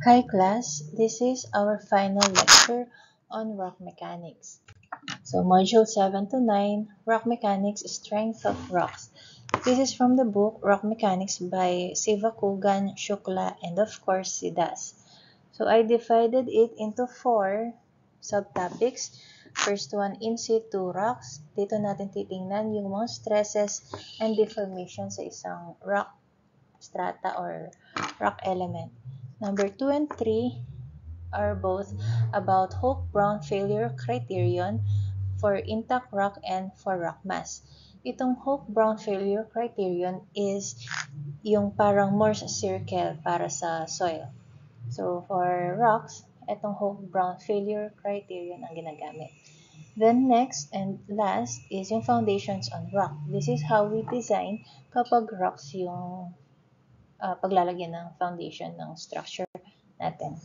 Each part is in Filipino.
Hi class, this is our final lecture on rock mechanics. So module 7 to 9, Rock Mechanics, Strength of Rocks. This is from the book Rock Mechanics by Sivakugan, Shukla, and of course Sidas. So I divided it into 4 subtopics. First one, in situ rocks. Dito natin titingnan yung mga stresses and deformation sa isang rock strata or rock element. Number 2 and 3 are both about Hope-Brown failure criterion for intact rock and for rock mass. Itong Hope-Brown failure criterion is yung parang Morse circle para sa soil. So for rocks, itong Hope-Brown failure criterion ang ginagamit. Then next and last is yung foundations on rock. This is how we design kapag rocks yung paglalagyan ng foundation ng structure natin.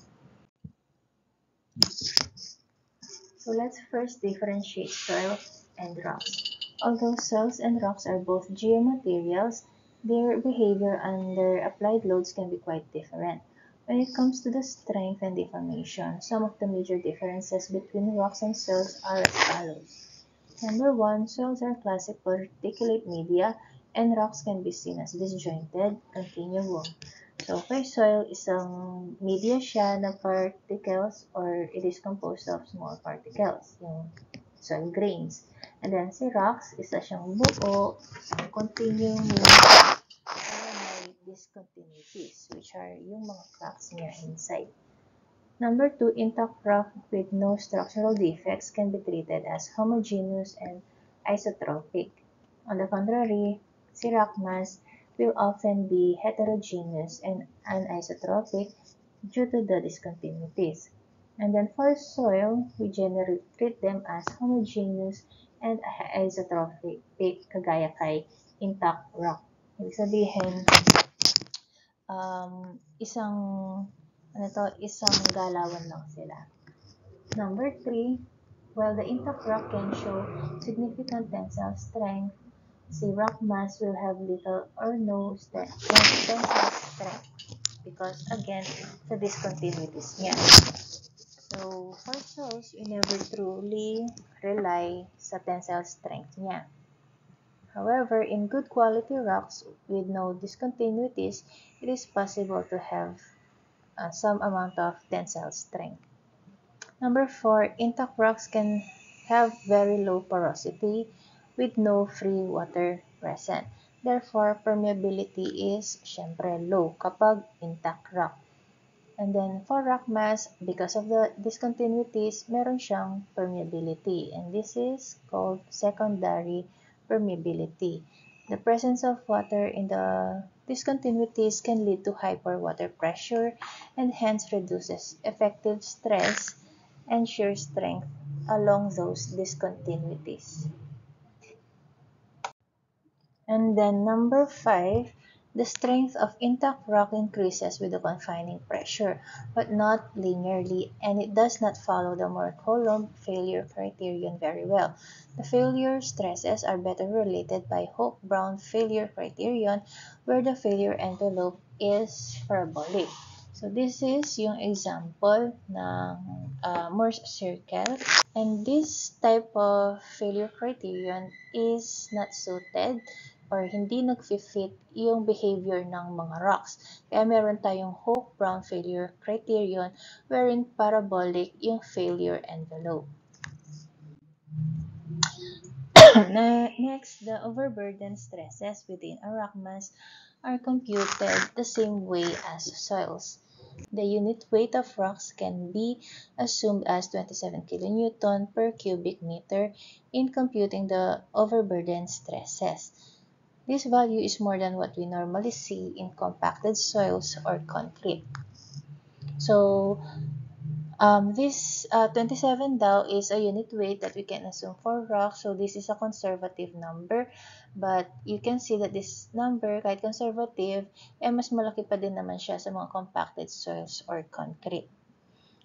So let's first differentiate soils and rocks. Although soils and rocks are both geomaterials, their behavior under applied loads can be quite different. When it comes to the strength and deformation, some of the major differences between rocks and soils are as follows. Number 1, soils are classic particulate media, and rocks can be seen as disjointed continuum. So, kay soil, isang media siya na particles or it is composed of small particles, yung soil grains. And then, si rocks, isa siyang buo, isang continuum yung may discontinuities, which are yung mga cracks niya inside. Number 2, intact rock with no structural defects can be treated as homogeneous and isotropic. On the contrary, si rock mass will often be heterogeneous and anisotropic due to the discontinuities. And then for soil, we generally treat them as homogeneous and isotropic kagaya kay intact rock. Ibig sabihin, isang galawan lang sila. Number 3, while the intact rock can show significant tensile strength, si rock mass will have little or no tensile strength because again, sa discontinuities niya. So, for soils, we never truly rely sa tensile strength niya. However, in good quality rocks with no discontinuities, it is possible to have some amount of tensile strength. Number 4, intact rocks can have very low porosity with no free water present. Therefore, permeability is syempre low kapag intact rock. And then for rock mass, because of the discontinuities, meron siyang permeability. And this is called secondary permeability. The presence of water in the discontinuities can lead to hyperwater pressure and hence reduces effective stress and shear strength along those discontinuities. And then number 5, the strength of intact rock increases with the confining pressure, but not linearly, and it does not follow the Mohr-Coulomb failure criterion very well. The failure stresses are better related by Hope-Brown failure criterion, where the failure envelope is parabolic. So this is yung example ng Morse circle, and this type of failure criterion is not suited or hindi nag-fit yung behavior ng mga rocks. Kaya meron tayong Hope-Brown failure criterion wherein parabolic yung failure envelope. Next, the overburden stresses within a rock mass are computed the same way as soils. The unit weight of rocks can be assumed as 27 kN per cubic meter in computing the overburden stresses. This value is more than what we normally see in compacted soils or concrete. So, this 27 daw is a unit weight that we can assume for rock. So, this is a conservative number. But you can see that this number, kahit conservative, mas malaki pa din naman siya sa mga compacted soils or concrete.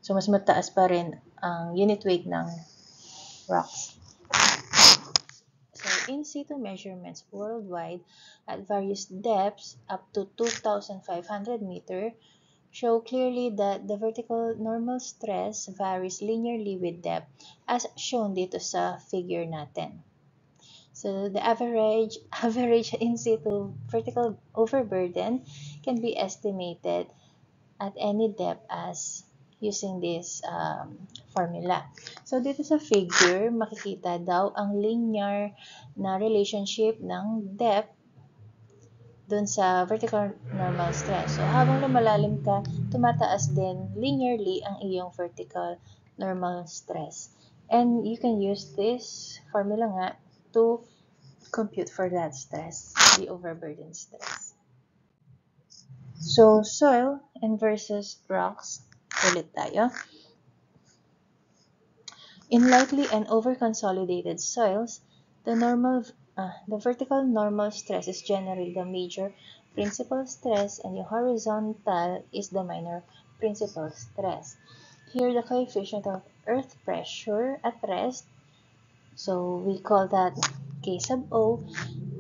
So, mas mataas pa rin ang unit weight ng rocks. So, in situ measurements worldwide at various depths up to 2,500 meters show clearly that the vertical normal stress varies linearly with depth as shown dito sa figure natin. So the average in situ vertical overburden can be estimated at any depth as using this formula. So dito sa figure, makikita daw ang linear na relationship ng depth dun sa vertical normal stress. So habang lumalalim ka, tumataas din linearly ang iyong vertical normal stress. And you can use this formula nga to compute for that stress, the overburden stress. So, soil and versus rocks, ulit tayo. In lightly and over-consolidated soils, the vertical normal stress is generally the major principal stress and the horizontal is the minor principal stress. Here, the coefficient of earth pressure at rest, so we call that K sub O,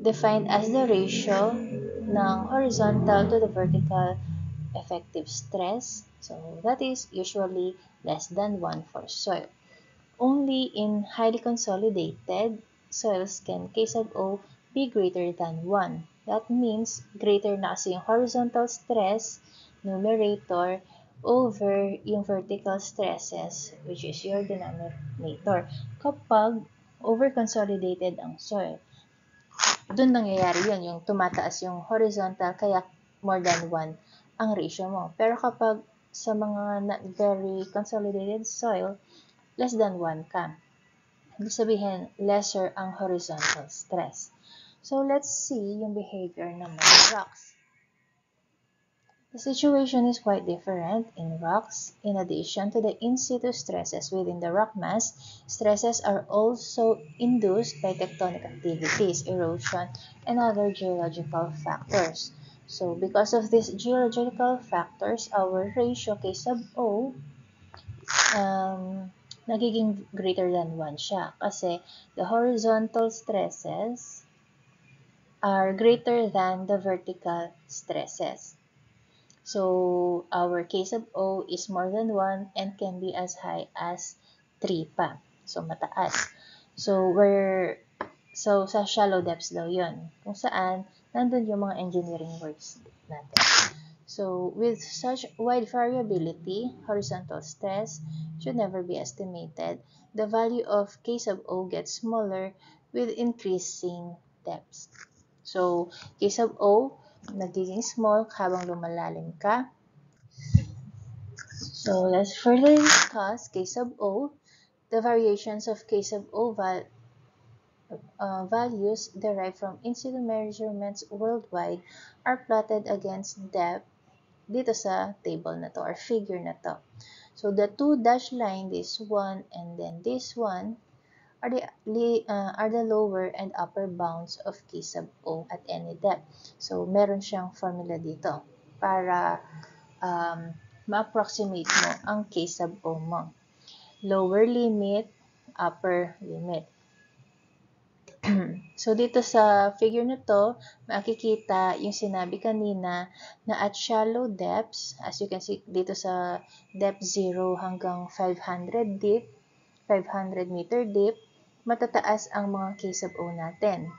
defined as the ratio ng horizontal to the vertical effective stress. So that is usually less than 1 for soil. Only in highly consolidated soils can K sub O be greater than 1. That means greater na kasi yung horizontal stress numerator over yung vertical stresses, which is your denominator, kapag over-consolidated ang soil. Doon nangyayari yun, yung tumataas yung horizontal, kaya more than 1 ang ratio mo. Pero kapag sa mga not very consolidated soil, less than 1 ka. Ibig sabihin, lesser ang horizontal stress. So, let's see yung behavior ng mga rocks. The situation is quite different in rocks. In addition to the in-situ stresses within the rock mass, stresses are also induced by tectonic activities, erosion, and other geological factors. So, because of these geological factors, our ratio K sub O nagiging greater than 1 siya kasi the horizontal stresses are greater than the vertical stresses. So, our K sub O is more than 1 and can be as high as 3 pa. So, mataas. So, sa shallow depths daw yun. Kung saan, nandun yung mga engineering works natin. So, with such wide variability, horizontal stress should never be estimated. The value of K sub O gets smaller with increasing depths. So, K sub O, nagiging small habang lumalalim ka. So, let's further discuss K sub O. The variations of K sub O values derived from in-situ measurements worldwide are plotted against depth dito sa table na to or figure na to. So, the two dashed line, this one and then this one, are the lower and upper bounds of K sub O at any depth. So, meron siyang formula dito para ma-approximate mo ang K sub O mo. Lower limit, upper limit. So, dito sa figure na to, makikita yung sinabi kanina na at shallow depths, as you can see dito sa depth 0 hanggang 500 deep, 500 meter deep, matataas ang mga K sub O natin.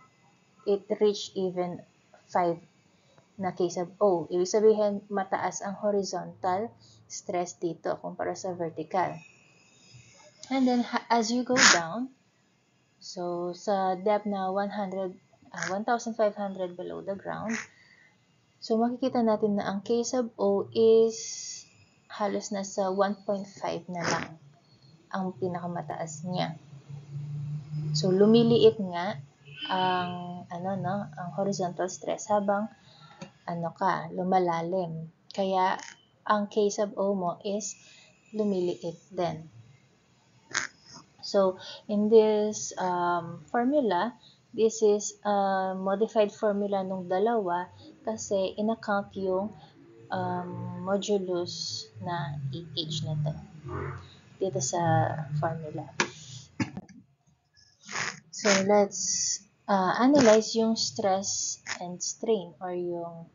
It reached even 5 na K sub O. Ibig sabihin, mataas ang horizontal stress dito kumpara sa vertical. And then, as you go down, so sa depth na 1,500 below the ground, so makikita natin na ang K sub O is halos nasa 1.5 na lang ang pinakamataas niya. So, lumiliit nga ang ang horizontal stress habang lumalalim. Kaya ang K sub O mo is lumiliit din. So, in this formula, this is a modified formula nung dalawa kasi in-account yung modulus na EH na to dito sa formula. So, let's analyze yung stress and strain or yung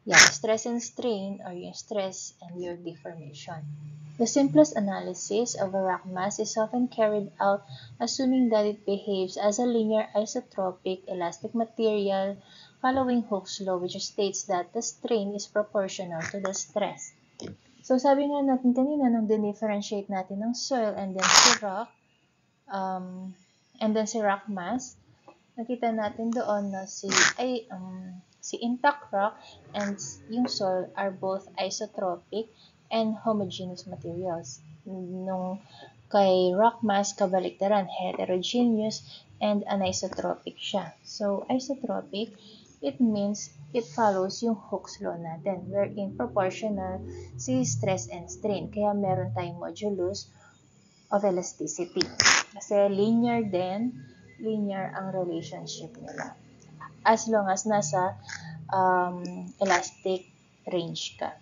stress and strain, or yung stress and your deformation. The simplest analysis of a rock mass is often carried out assuming that it behaves as a linear isotropic elastic material following Hooke's law, which states that the strain is proportional to the stress. So sabi nga natin kanina nung dinifferentiate natin ng soil and then si rock mass, nakita natin doon na si intact rock and yung soil are both isotropic and homogeneous materials. Nung kay rock mass, kabaliktaran, heterogeneous and anisotropic siya. So, isotropic, it means it follows yung Hooke's law natin, wherein proportional si stress and strain. Kaya meron tayong modulus of elasticity. Kasi linear ang relationship nila. As long as nasa elastic range ka.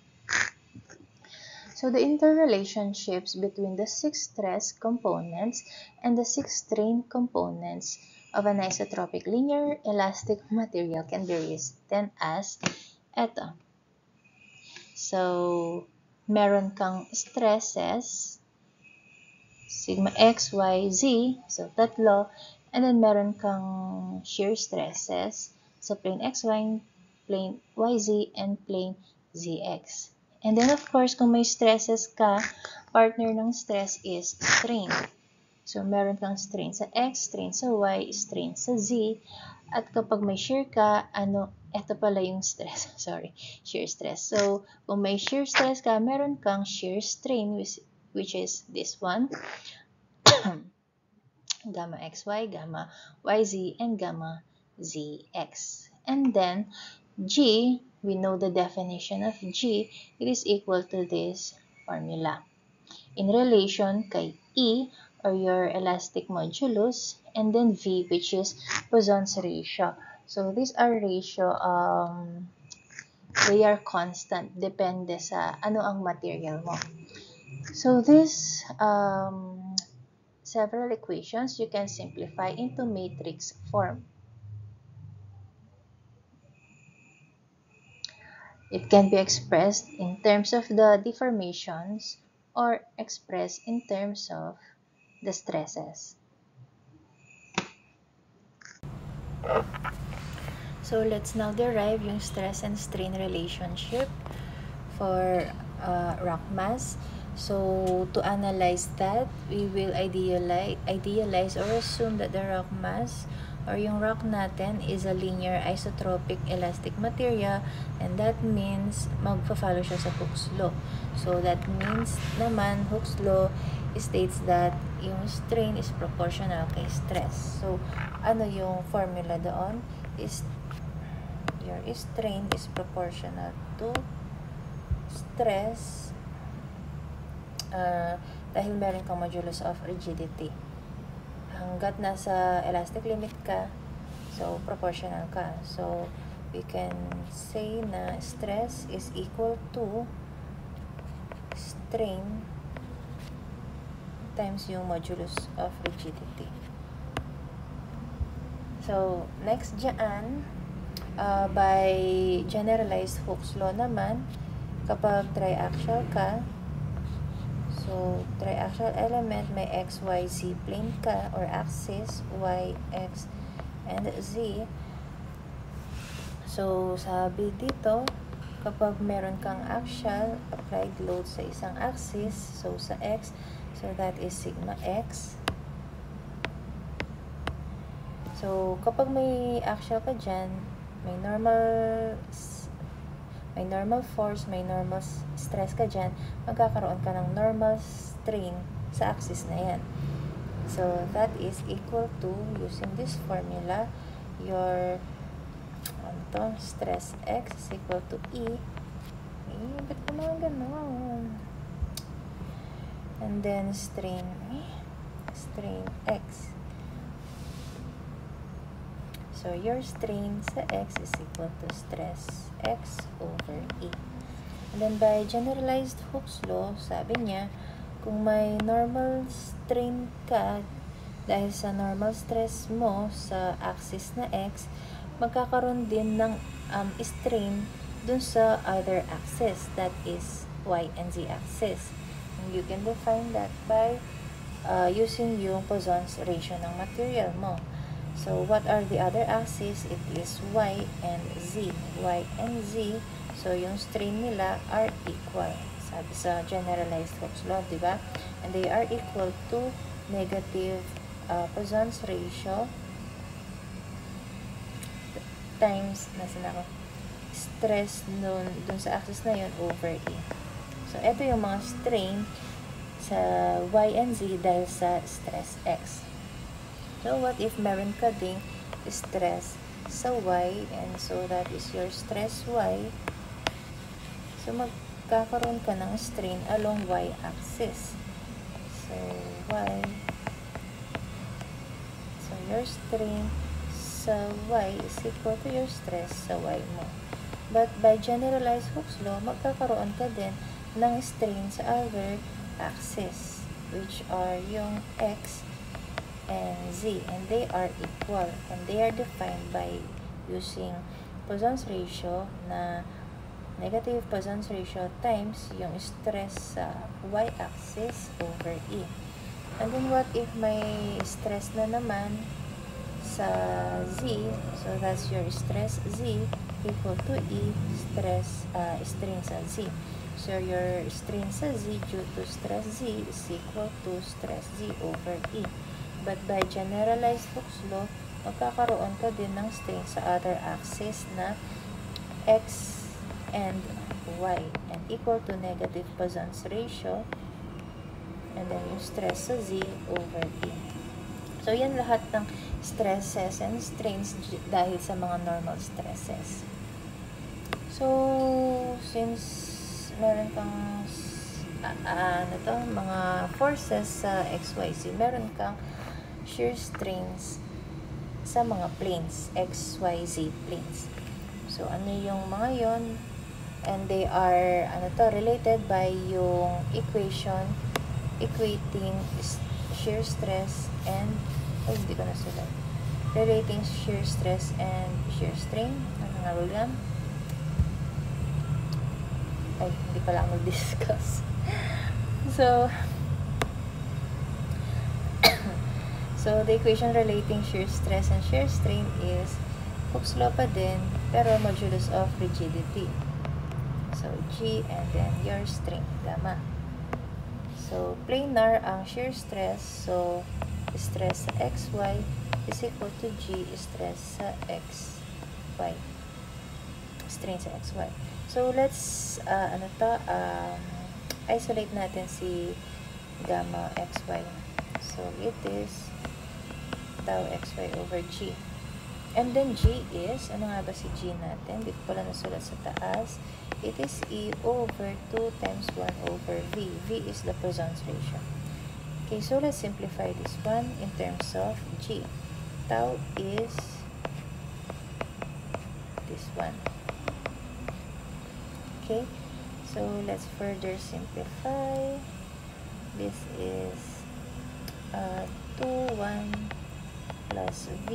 So the interrelationships between the 6 stress components and the 6 strain components of an isotropic linear elastic material can be written as eto. So, meron kang stresses, sigma x, y, z, so tatlo, and then meron kang shear stresses sa plane xy, plane yz, and plane zx. And then of course, kung may stresses ka, partner ng stress is strain. So meron kang strain sa x, strain sa y, strain sa z, at kapag may shear ka, ito pala yung stress, shear stress. So kung may shear stress ka, meron kang shear strain, which is this one, gamma xy, gamma yz, and gamma zx. And then G, we know the definition of G, it is equal to this formula. In relation kay E, or your elastic modulus, and then V, which is Poisson's ratio. So these are ratio, they are constant, depende sa ano ang material mo. So this several equations you can simplify into matrix form. It can be expressed in terms of the deformations or expressed in terms of the stresses. So let's now derive yung stress and strain relationship for rock mass. So to analyze that, we will idealize or assume that the rock mass or yung rock natin is a linear isotropic elastic material, and that means magpa-follow siya sa Hooke's law. So that means naman Hooke's law states that yung strain is proportional kay stress. So ano yung formula doon is your strain is proportional to stress dahil meron kang modulus of rigidity. Hanggat nasa elastic limit ka, so proportional ka. So we can say na stress is equal to strain times yung modulus of rigidity. So next dyan, by generalized Hooke's law naman, kapag triaxial ka, so triaxial element, may x, y, z plane ka or axis, y, x, and z. So sabi dito, kapag meron kang axial applied load sa isang axis, so sa x, so that is sigma x. So kapag may axial ka dyan, may normal force, may normal stress ka dyan, magkakaroon ka ng normal strain sa axis na yan. So that is equal to, using this formula, your stress x is equal to E. Ba't ko mga ganon? And then strain x. So your strain sa x is equal to stress x over E. And then by generalized Hooke's law, sabi niya, kung may normal strain ka, dahil sa normal stress mo sa axis na x, magkakaroon din ng strain dun sa other axis, that is y and z axis. And you can define that by using yung Poisson's ratio ng material mo. So, what are the other axes? It is y and z. Y and z, so yung strain nila are equal. Sabi sa generalized Hooke's law, di ba? And they are equal to negative Poisson's ratio times, nasan ako? Stress dun sa axis na yun over E. So, ito yung mga strain sa y and z dahil sa stress x. So, what if meron ka ding stress sa y, and so that is your stress y. So, magkakaroon ka ng strain along y-axis. So, y. So, your strain sa y is equal to your stress sa y mo. But by generalized Hooke's law, magkakaroon ka din ng strain sa other axis, which are yung x and z, and they are equal, and they are defined by using Poisson's ratio na negative Poisson's ratio times yung stress sa y-axis over E. And then what if may stress na naman sa z, so that's your stress z equal to E stress strain sa z. So your strain sa z due to stress z is equal to stress z over E. But by generalized Hooke's law, magkakaroon ka din ng strain sa other axis na x and y, and equal to negative Poisson's ratio, and then yung stress sa z over E. So, yan lahat ng stresses and strains dahil sa mga normal stresses. So, since meron kang mga forces sa XYZ, meron kang shear strains sa mga planes, XYZ planes. So, ano yung mga yon? And they are, related by yung equation equating shear stress and, hindi ko na sila. Relating shear stress and shear strain. Ano nga rule yan? Hindi pala ako mag-discuss. So, the equation relating shear stress and shear strain is Hooke's law pa din, pero modulus of rigidity. So, G and then your strain, gamma. So, planar ang shear stress. So, stress sa XY is equal to G stress sa XY. Strain sa XY. So, let's, isolate natin si gamma XY. So, it is tau XY over G. And then G is, ano nga ba si G natin? Hindi ko pala nasulat sa taas. It is E over 2 times 1 over V. V is the Poisson's ratio. Okay, so let's simplify this one in terms of G. Tau is this one. Okay, so let's further simplify. This is 2, 1 plus V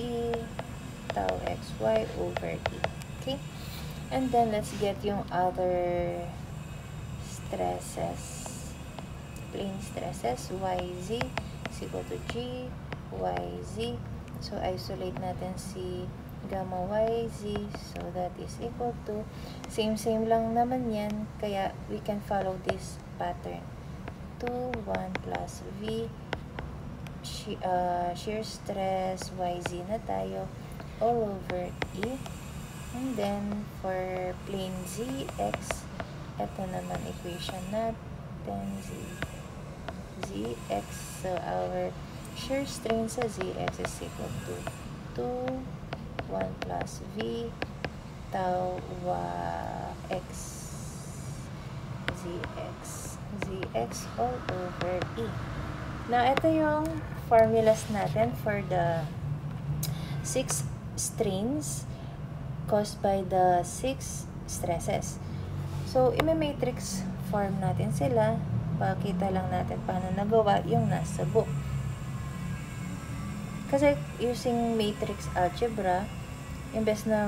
tau xy over E. Okay? And then, let's get yung other stresses. Plane stresses. YZ is equal to G, YZ. So, isolate natin si gamma YZ. So, that is equal to, same lang naman yan. Kaya, we can follow this pattern. 2, 1 plus V shear stress YZ na tayo all over E. And then, for plane ZX, ito naman equation natin, ZX. So, our shear strain sa ZX is equal to 2, 1 plus V tau X ZX all over E. Now, ito yung formulas natin for the 6 strains caused by the 6 stresses. So, i-matrix form natin sila. Pakita lang natin paano nagawa yung nasa book. Kasi, using matrix algebra, imbes na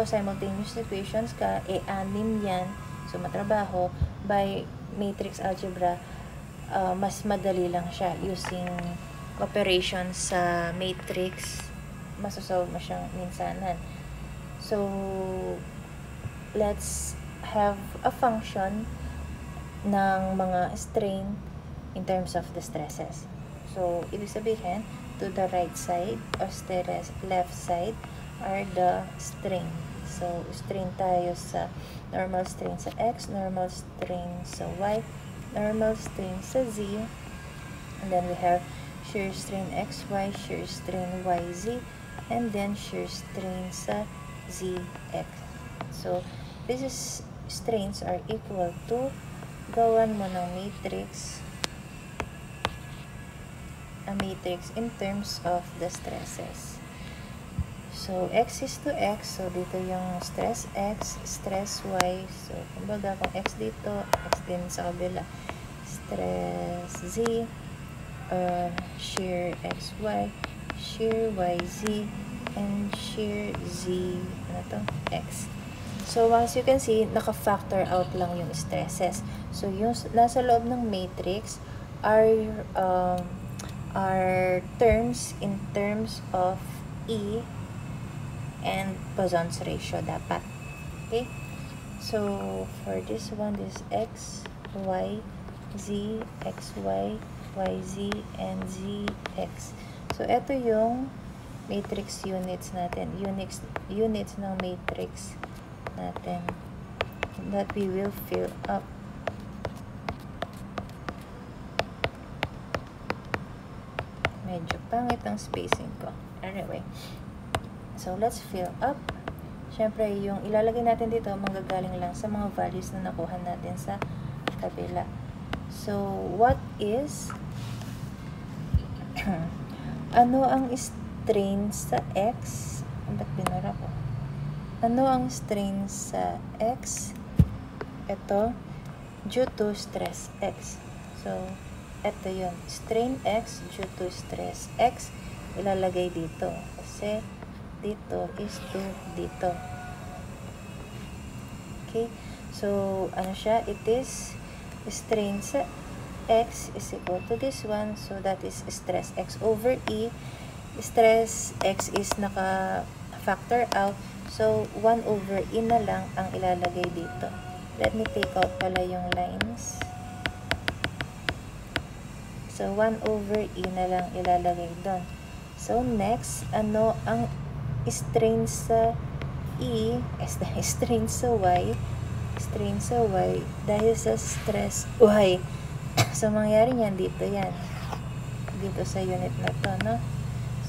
simultaneous equations ka, anim yan. So, matrabaho. By matrix algebra, mas madali lang siya using operations sa matrix. Masasolve mo siyang minsanan. So, let's have a function ng mga strain in terms of the stresses. So, ibig sabihin, to the right side or left side are the strain. So, strain tayo sa normal strain sa x, normal strain sa y, normal strain sa z, and then we have shear strain xy, shear strain yz, and then shear strain sa zx. So, these strains are equal to, gawan mo ng matrix, a matrix in terms of the stresses. So, x is to x. So, dito yung stress x, stress y. So, kumbaga, kung x dito, x din sa kabila. Stress z, shear xy, shear yz, and shear z, x. So, as you can see, naka-factor out lang yung stresses. So, yung nasa loob ng matrix are terms in terms of E and Poisson's ratio dapat. Okay? So, for this one, this x, y, z, xy, yz, and zx. So, ito yung matrix units natin. Units ng matrix natin that we will fill up. Medyo pangit ang spacing ko. Anyway, so let's fill up. Siyempre, yung ilalagay natin dito, manggagaling lang sa mga values na nakuha natin sa kabila. So, what is ano ang strain sa x? Ba't binara ko? Ano ang strain sa x? Ito, due to stress x. So, ito yun. Strain x due to stress x, ilalagay dito. Kasi, dito is to dito. Okay? So, ano siya? It is strain sa x is equal to this one. So, that is stress x over E. Stress x is naka-factor out. So, 1 over E na lang ang ilalagay dito. Let me take out pala yung lines. So, 1 over E na lang ilalagay doon. So, next, ano ang strain sa E, strain sa Y, strain sa Y, dahil sa stress Y. So, mangyari niyan dito yan. Dito sa unit na to, no?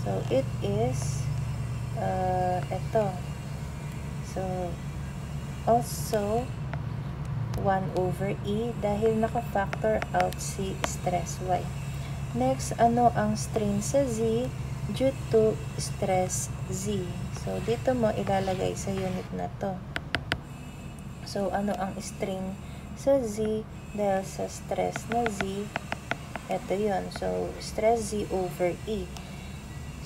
So, it is, ito. So, also, 1 over E dahil naka-factor out si stress Y. Next, ano ang strain sa Z due to stress Z? So, dito mo ilalagay sa unit na to. So, ano ang strain sa Z dahil sa stress na Z? Ito yun. So, stress Z over E.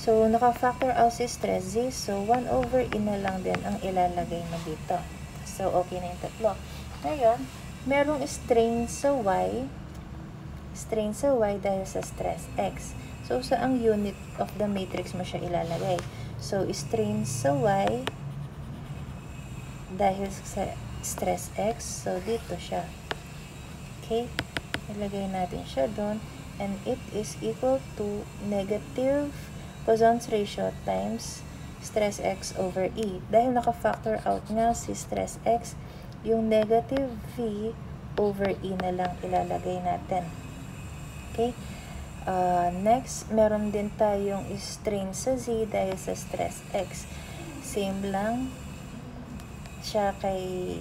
So, naka-factor out si stress Z. So, 1 over E na lang din ang ilalagay mo dito. So, okay na yung tatlo. Ngayon, merong strain sa Y. Strain sa Y dahil sa stress X. So, saang unit of the matrix mo siya ilalagay? So, strain sa Y dahil sa stress X. So, dito siya. Okay? Ilagay natin siya doon. And it is equal to negative Poisson's ratio times stress X over E. Dahil naka-factor out nga si stress X, yung negative V over E na lang ilalagay natin. Okay? Next, meron din tayong strain sa Z dahil sa stress X. Same lang siya kay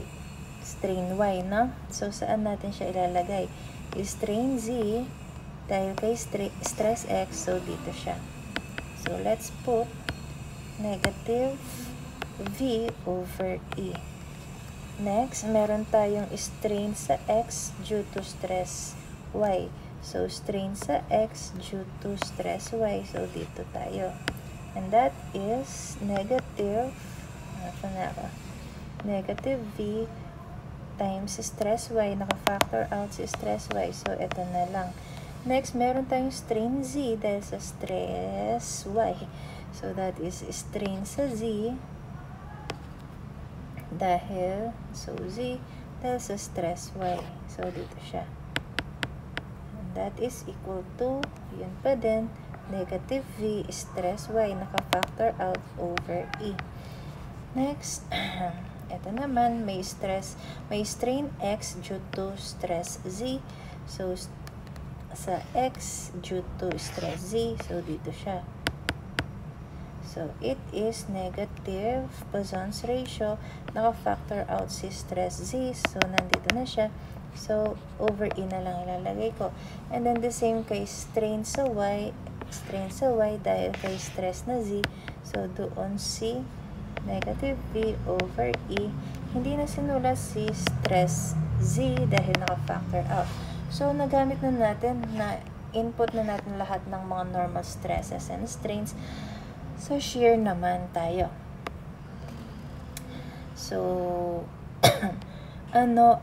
strain Y, no? So, saan natin siya ilalagay? Strain Z dahil kay stress X, so dito siya. So, let's put negative V over E. Next, meron tayong strain sa X due to stress Y. So, strain sa X due to stress Y. So, dito tayo. And that is negative Ito na ako. Negative V times stress Y. Naka-factor out si stress Y. So, ito na lang. Next, meron tayong strain Z dahil sa stress Y. So, that is strain sa Z dahil, so Z dahil sa stress Y. So, dito siya. And that is equal to, yun pa din, negative V stress Y naka-factor out over E. Next, ito naman, may strain X due to stress Z. So, sa X due to stress Z, so dito siya. So, it is negative Poisson's ratio. Naka-factor out si stress Z. So, nandito na siya. So, over E na lang ilalagay ko. And then, the same kay strain sa Y dahil kay stress na Z. So, doon si negative V over E. Hindi na sinulat si stress Z dahil naka-factor out. So, nagamit na natin na input na natin lahat ng mga normal stresses and strains. So, shear naman tayo. So, ano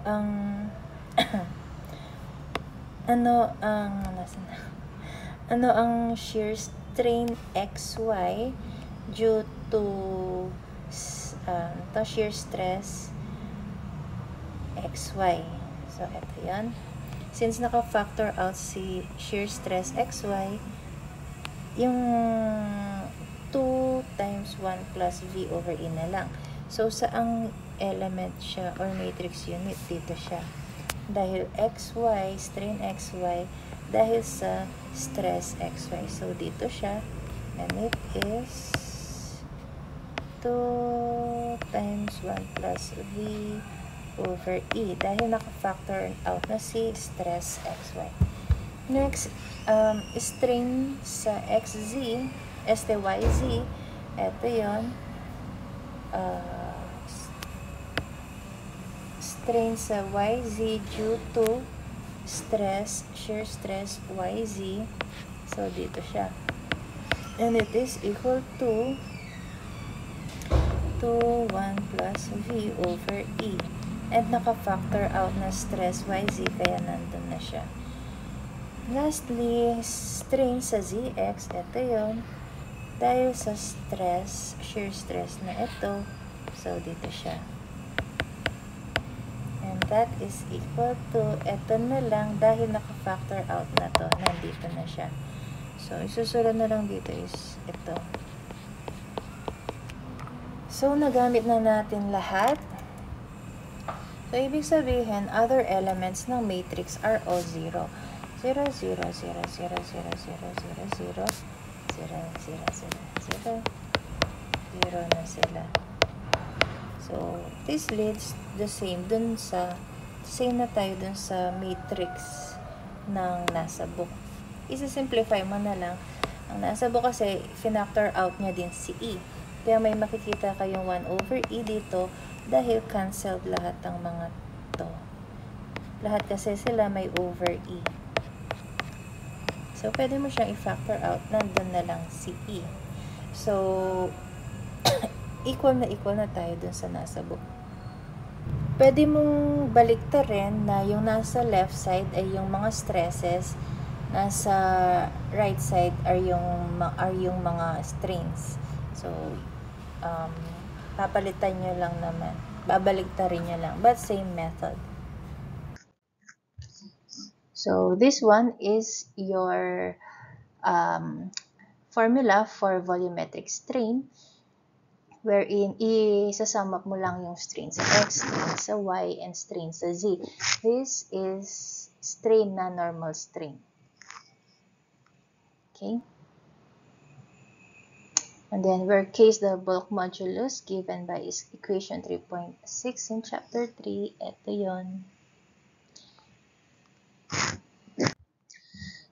ang shear strain XY due to shear stress XY. So, ito yan. Since naka-factor out si shear stress XY, yung 2 times 1 plus V over E na lang. So, saang element siya or matrix unit? Dito siya. Dahil XY, strain XY, dahil sa stress XY. So, dito siya. And it is 2 times 1 plus V over E. Dahil naka-factor out na si stress XY. Next, strain sa XZ, STYZ, eto yun, strain sa YZ due to shear stress YZ, so dito siya, and it is equal to 1 plus V over E, and naka-factor out na stress YZ, kaya nandun na siya. Lastly, strain sa ZX, ito yun. Dahil sa shear stress na ito, so dito siya. And that is equal to, ito na lang, dahil naka-factor out na to, nandito na siya. So, isusunod na lang dito is ito. So, nagamit na natin lahat. So, ibig sabihin, other elements ng matrix are all 0. 0, 0, 0, 0, 0, 0, 0, 0, 0, 0 na sila. So, this leads the same na tayo dun sa matrix ng nasa book. Isa-simplify mo na lang. Ang nasa book kasi, finactor out niya din si E. Kaya may makikita kayong 1 over E dito dahil cancelled lahat ng mga to. Lahat kasi sila may over E. So, pwede mo siyang i-factor out. Nandun na lang si E. So, equal na tayo dun sa nasa book. Pwede mong baliktarin na yung nasa left side ay yung mga stresses, nasa right side are yung mga strains. So, papalitan nyo lang naman. Babaliktarin nyo lang. But same method. So, this one is your formula for volumetric strain, wherein isasum up mo lang yung strain sa X, strain sa Y, and strain sa Z. This is strain na normal strain. Okay? And then, where case the bulk modulus given by equation 3.6 in chapter 3, ito yon.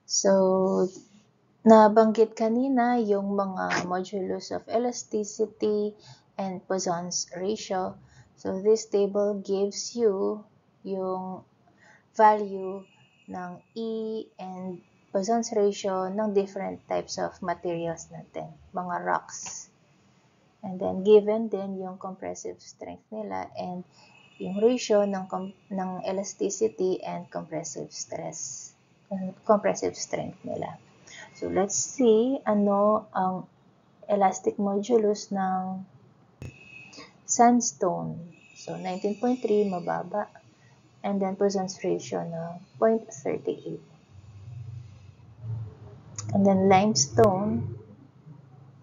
So, nabanggit kanina yung mga modulus of elasticity and Poisson's ratio. So, this table gives you yung value ng E and Poisson's ratio ng different types of materials natin, mga rocks. And then, given din yung compressive strength nila and yung ratio ng elasticity and compressive strength nila. So, let's see ano ang elastic modulus ng sandstone. So, 19.3, mababa. And then, Poisson's ratio na 0.38. And then, limestone,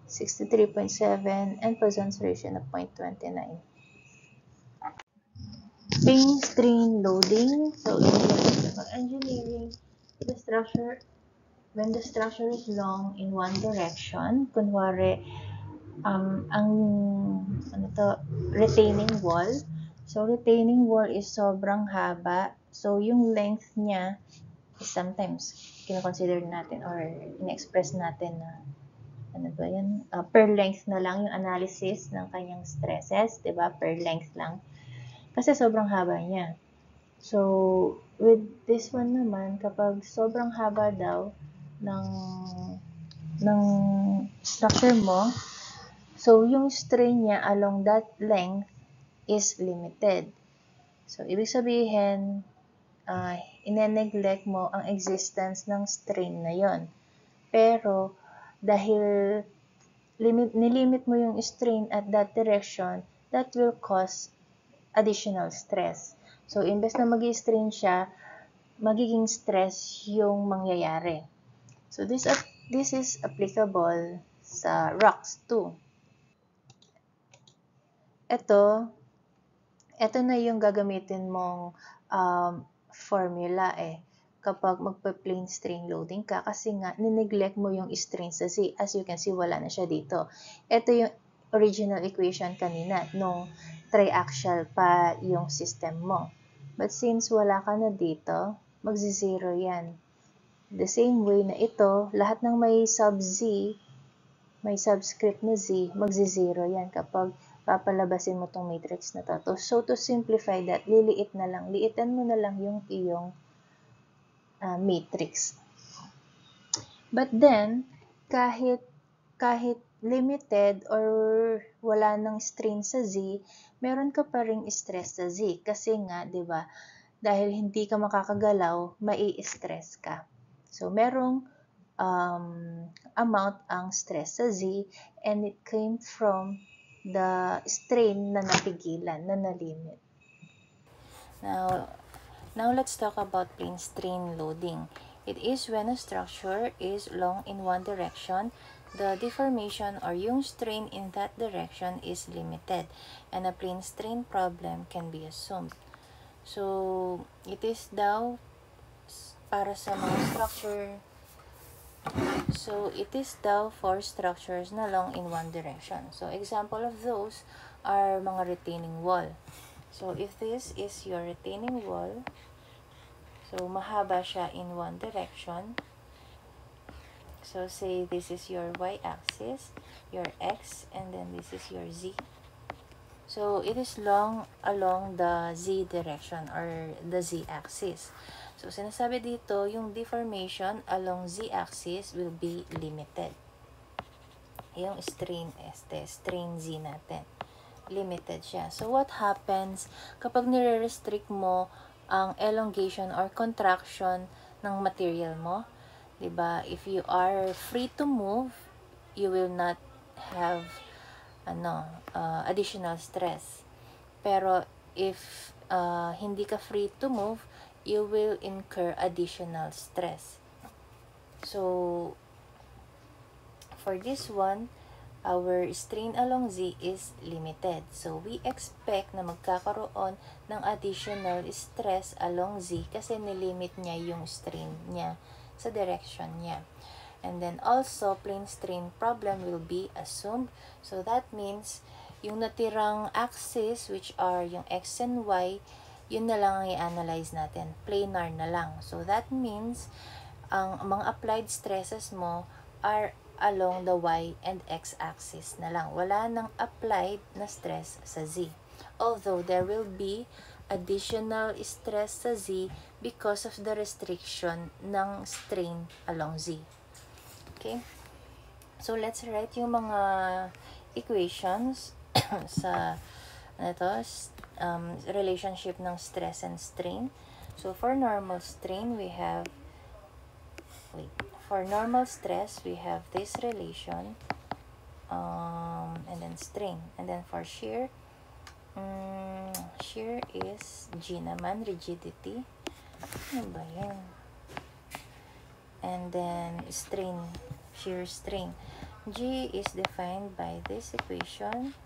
63.7, and Poisson's ratio na 0.29. Plain strain loading. So, in civil engineering, when the structure is long in one direction, kunwari, retaining wall. So, retaining wall is sobrang haba. So, yung length niya is sometimes kinoconsider natin or in-express natin na per length na lang yung analysis ng kanyang stresses, 'di ba? Per length lang. Kasi sobrang haba niya. So, with this one naman, kapag sobrang haba daw ng structure mo, so yung strain niya along that length is limited. So, ibig sabihin, ine-neglect mo ang existence ng strain na yon. Pero, dahil nilimit mo yung strain at that direction, that will cause additional stress. So, imbes na mag-strain siya, magiging stress yung mangyayari. So, this is applicable sa rocks too. Ito na yung gagamitin mong formula kapag magpa-plane strain loading ka kasi nga nineglect mo yung strain sa Z. As you can see, wala na siya dito. Ito yung original equation kanina nung triaxial pa yung system mo. But since wala ka na dito, magzi-zero yan. The same way na ito, lahat ng may sub-Z, may subscript na Z, magzi-zero yan kapag papalabasin mo tong matrix na to. So, to simplify that, liitan mo na lang yung iyong matrix. But then, kahit limited or wala ng strain sa Z, meron ka pa ring stress sa Z. Kasi nga, di ba, dahil hindi ka makakagalaw, mai-stress ka. So, merong amount ang stress sa Z and it came from the strain na napigilan, na nalimit. Now let's talk about plane strain loading. It is when a structure is long in one direction, the deformation or yung strain in that direction is limited, and a plane strain problem can be assumed. So, it is daw para sa mga structure. So, it is daw for structures na long in one direction. So, example of those are mga retaining wall. So, if this is your retaining wall, so, mahaba siya in one direction. So, say this is your y-axis, your x, and then this is your z. So, it is long along the z direction or the z-axis. So, sinasabi dito, yung deformation along z-axis will be limited. Yung strain z natin. Limited siya. So, what happens kapag nire-restrict mo ang elongation or contraction ng material mo? Diba? If you are free to move, you will not have additional stress. Pero if hindi ka free to move, you will incur additional stress. So, for this one, our strain along Z is limited. So, we expect na magkakaroon ng additional stress along Z kasi nilimit niya yung strain niya sa direction niya. And then also, plane strain problem will be assumed. So, that means yung natirang axis, which are yung X and Y, yun na lang ang i-analyze natin. Planar na lang. So, that means ang mga applied stresses mo are along the Y and X axis na lang. Wala nang applied na stress sa Z. Although, there will be additional stress sa Z because of the restriction ng strain along Z. Okay? So, let's write yung mga equations sa relationship ng stress and strain. So for normal strain, we have for normal stress, we have this relation, and then strain. And then for shear, shear is G naman, rigidity. Ano ba yan? And then strain, shear strain. G is defined by this equation.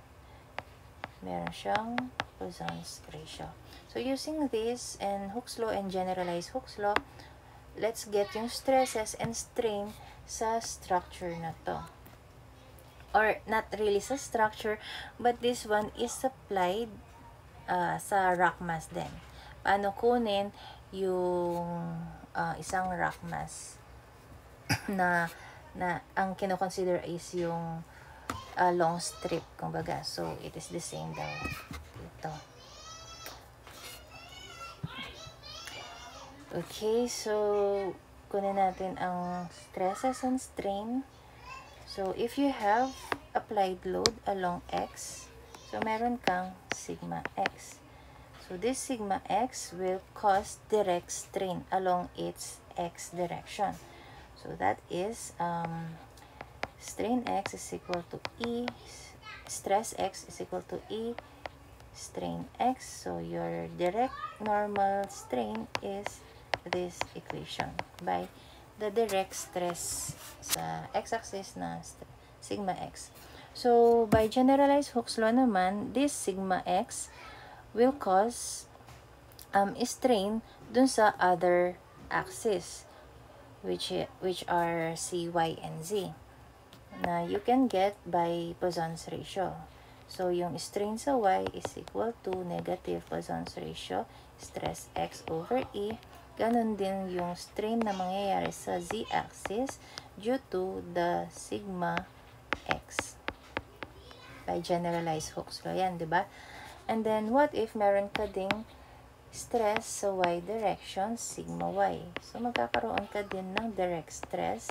Meron siyang Poisson's ratio. So using this and Hooke's law and generalized Hooke's law, let's get yung stresses and strain sa structure na to. Or not really sa structure, but this one is applied sa rock mass din. Paano kunin yung isang rock mass na ang kino-consider is yung long strip, kumbaga. So, it is the same daw ito. Okay, so kunin natin ang stresses and strain. So, if you have applied load along X, so meron kang sigma X. So, this sigma X will cause direct strain along its X direction. So, that is strain X is equal to E, stress X is equal to E, strain X. So, your direct normal strain is this equation by the direct stress sa x-axis na sigma X. So, by generalized Hooke's law naman, this sigma X will cause strain dun sa other axis, which are C, Y, and Z, na you can get by Poisson's ratio. So, yung strain sa Y is equal to negative Poisson's ratio, stress X over E. Ganon din yung strain na mangyayari sa Z-axis due to the sigma X. By generalized Hooke's law yan, diba? And then, what if meron ka ding stress sa Y direction, sigma Y. So, magkakaroon ka din ng direct stress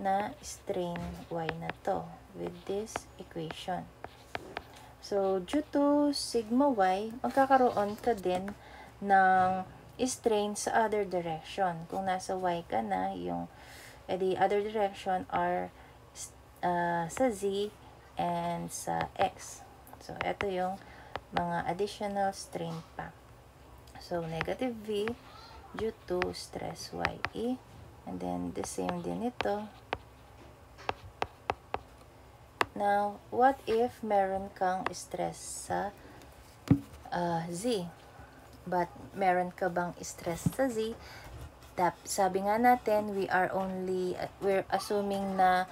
na strain Y na to with this equation. So, due to sigma Y, magkakaroon ka din ng strain sa other direction. Kung nasa Y ka na, yung the other direction are sa Z and sa X. So, ito yung mga additional strain pa. So, negative V due to stress YE. And then, the same din ito. Now, what if meron kang stress sa Z? But, meron ka bang stress sa Z? Sabi nga natin, we're assuming na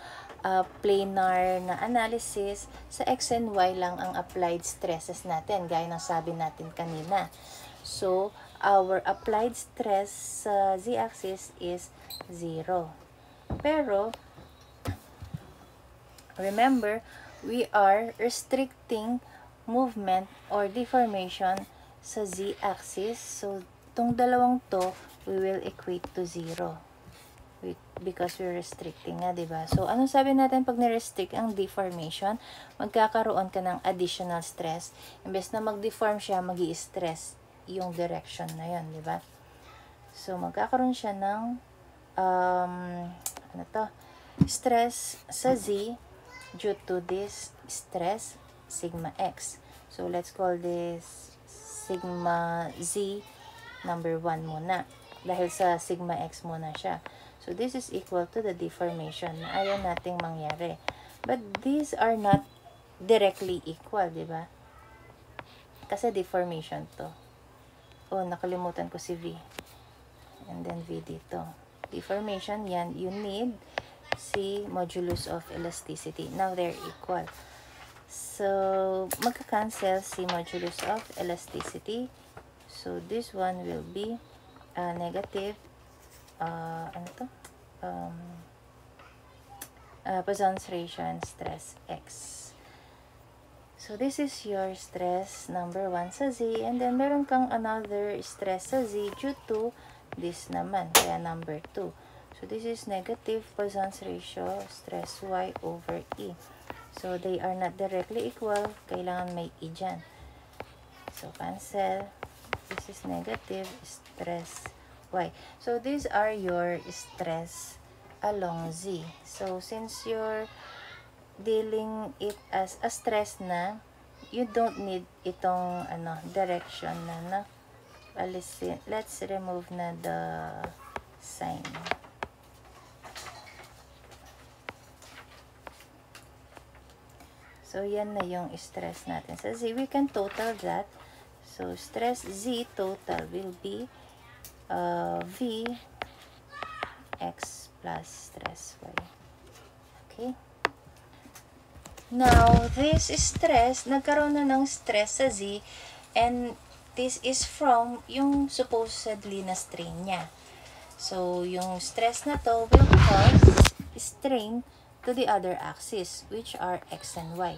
planar na analysis, sa X and Y lang ang applied stresses natin, gaya ng sabi natin kanina. So, our applied stress sa Z-axis is 0. Pero, remember, we are restricting movement or deformation sa Z-axis. So, itong dalawang to, we will equate to 0. Because we're restricting nga, diba? So, anong sabi natin pag ni-restrict ang deformation? Magkakaroon ka ng additional stress. Imbes na mag-deform siya, mag-i-stress yung direction na yun, diba? So, magkakaroon siya ng stress sa Z due to this stress sigma X. So, let's call this sigma Z number 1 muna. Dahil sa sigma X muna siya. So, this is equal to the deformation na ayaw nating mangyari. But these are not directly equal, diba? Kasi deformation to. Oh, nakalimutan ko si V. And then V dito. Deformation, yan. You need C modulus of elasticity. Now, they're equal. So, magka-cancel C modulus of elasticity. So, this one will be negative Poisson's ratio and stress X. So, this is your stress number 1 sa Z. And then, meron kang another stress sa Z due to this naman. Kaya number 2. So, this is negative Poisson's ratio stress Y over E. So, they are not directly equal. Kailangan may E dyan. So, cancel. This is negative stress y. So, these are your stress along z. So, since you're dealing it as a stress na, you don't need itong direction na alisin. Let's remove na the sign. So, yan na yung stress natin sa z. We can total that. So, stress z total will be v x plus stress y. Okay? Now, this stress, nagkaroon na ng stress sa z, and this is from yung supposedly na strain niya. So, yung stress na to will cause strain to the other axis, which are x and y.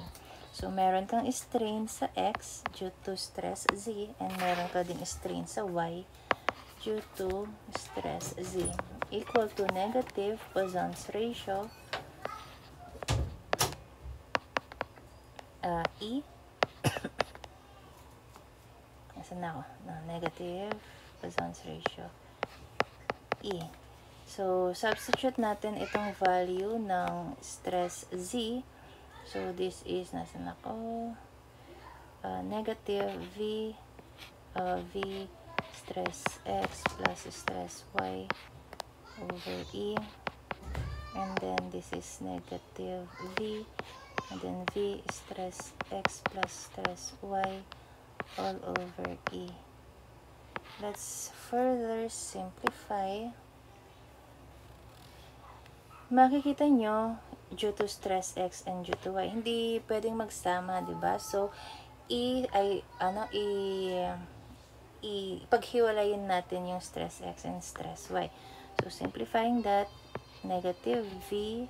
So, meron kang strain sa x due to stress z, and meron ka ding strain sa y due to stress z, equal to negative Poisson's ratio E. Nasaan na ako? Negative Poisson's ratio E. So, substitute natin itong value ng stress z. So, this is, nasaan ako? Negative v stress x plus stress y over E. And then, this is negative v. And then, v stress x plus stress y all over E. Let's further simplify. Makikita nyo, due to stress x and due to y, hindi pwedeng magsama, diba? So, paghiwalayin natin yung stress x and stress y. So, simplifying that, negative v,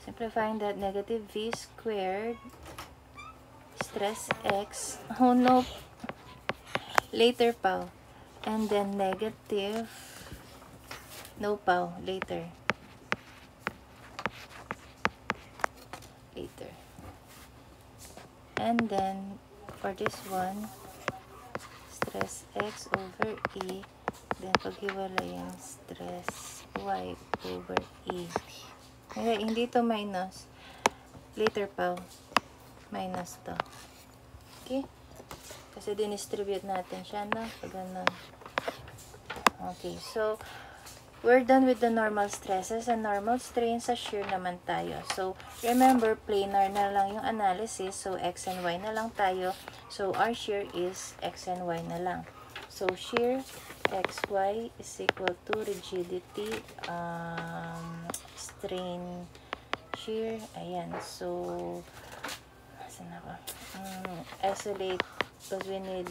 simplifying that, negative v squared stress x, oh no, later pa, and then negative, no pa, later, and then for this one, stress x over E, then paghiwalayin stress y over E. Okay, hindi to minus, later pa, minus to. Okay? Kasi dinistribute natin siya, no? Pag ganun. Okay, so, we're done with the normal stresses and normal strains. Sa shear naman tayo. So, remember, planar na lang yung analysis. So, x and y na lang tayo. So, our shear is x and y na lang. So, shear xy is equal to rigidity, strain, shear. Ayan. So, saan ako? Isolate, because we need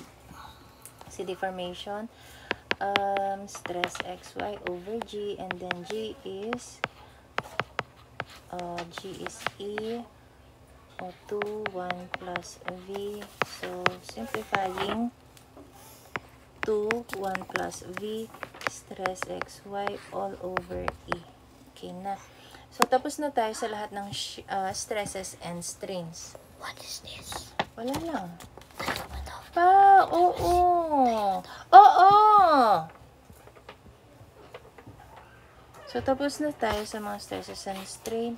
see deformation. Stress xy over g, and then g is E o 2 1 plus v. So simplifying 2 1 plus v stress xy all over E. Okay na. So tapos na tayo sa lahat ng stresses and strains. What is this? Wala lang. Oo. Oo. So, tapos na tayo sa mga stresses and strain.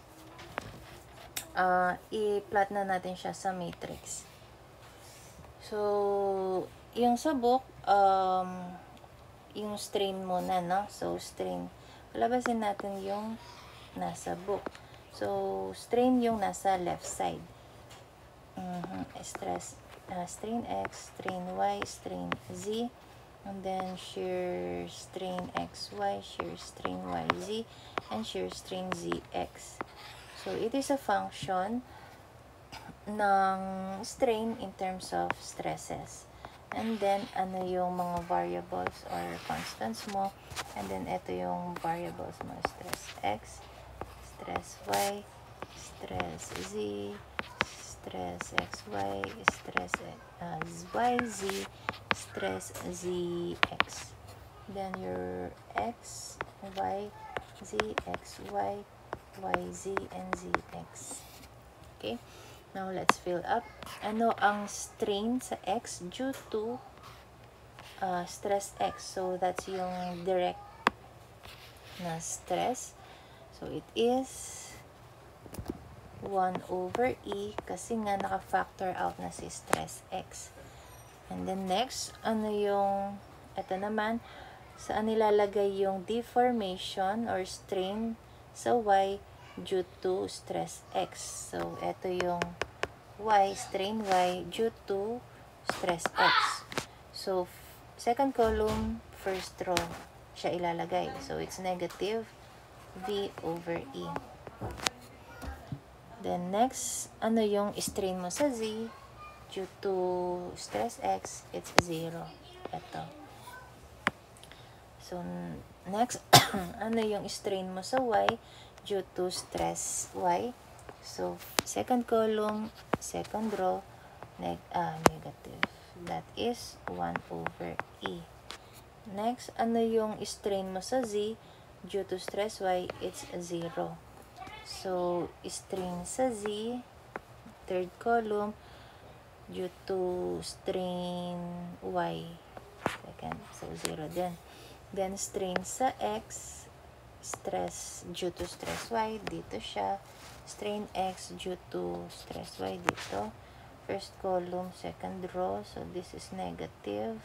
I-plot na natin siya sa matrix. So, yung sa book, yung strain muna, no? So, strain. Palabasin natin yung nasa book. So, strain yung nasa left side. Strain x, strain y, strain z, and then shear strain xy, shear strain yz, and shear strain zx. So, it is a function ng strain in terms of stresses. And then, ano yung mga variables or constants mo. And then, ito yung variables mo. Stress x, stress y, stress z, stress xy, stress yz, stress zx. Then your x, y, z, x, y, YZ, and ZX. Okay? Now, let's fill up. Ano ang strain sa X due to stress X? So, that's yung direct na stress. So, it is 1 over E kasi nga naka-factor out na si stress X. And then next, ano yung, ito naman, saan nilalagay yung deformation or strain sa Y due to stress X. So, ito yung Y, strain Y due to stress X. So, second column, first row siya ilalagay. So, it's negative V over E. Then, next, ano yung strain mo sa Z due to stress X? It's 0. Ito. So, next, ano yung strain mo sa Y due to stress Y? So, second column, second row, negative. That is 1 over E. Next, ano yung strain mo sa Z due to stress Y? It's 0. So, strain sa Z, third column, due to strain Y. Second, so 0 din. Then, strain sa X, stress due to stress Y, dito siya. Strain X due to stress Y, dito. First column, second row, so this is negative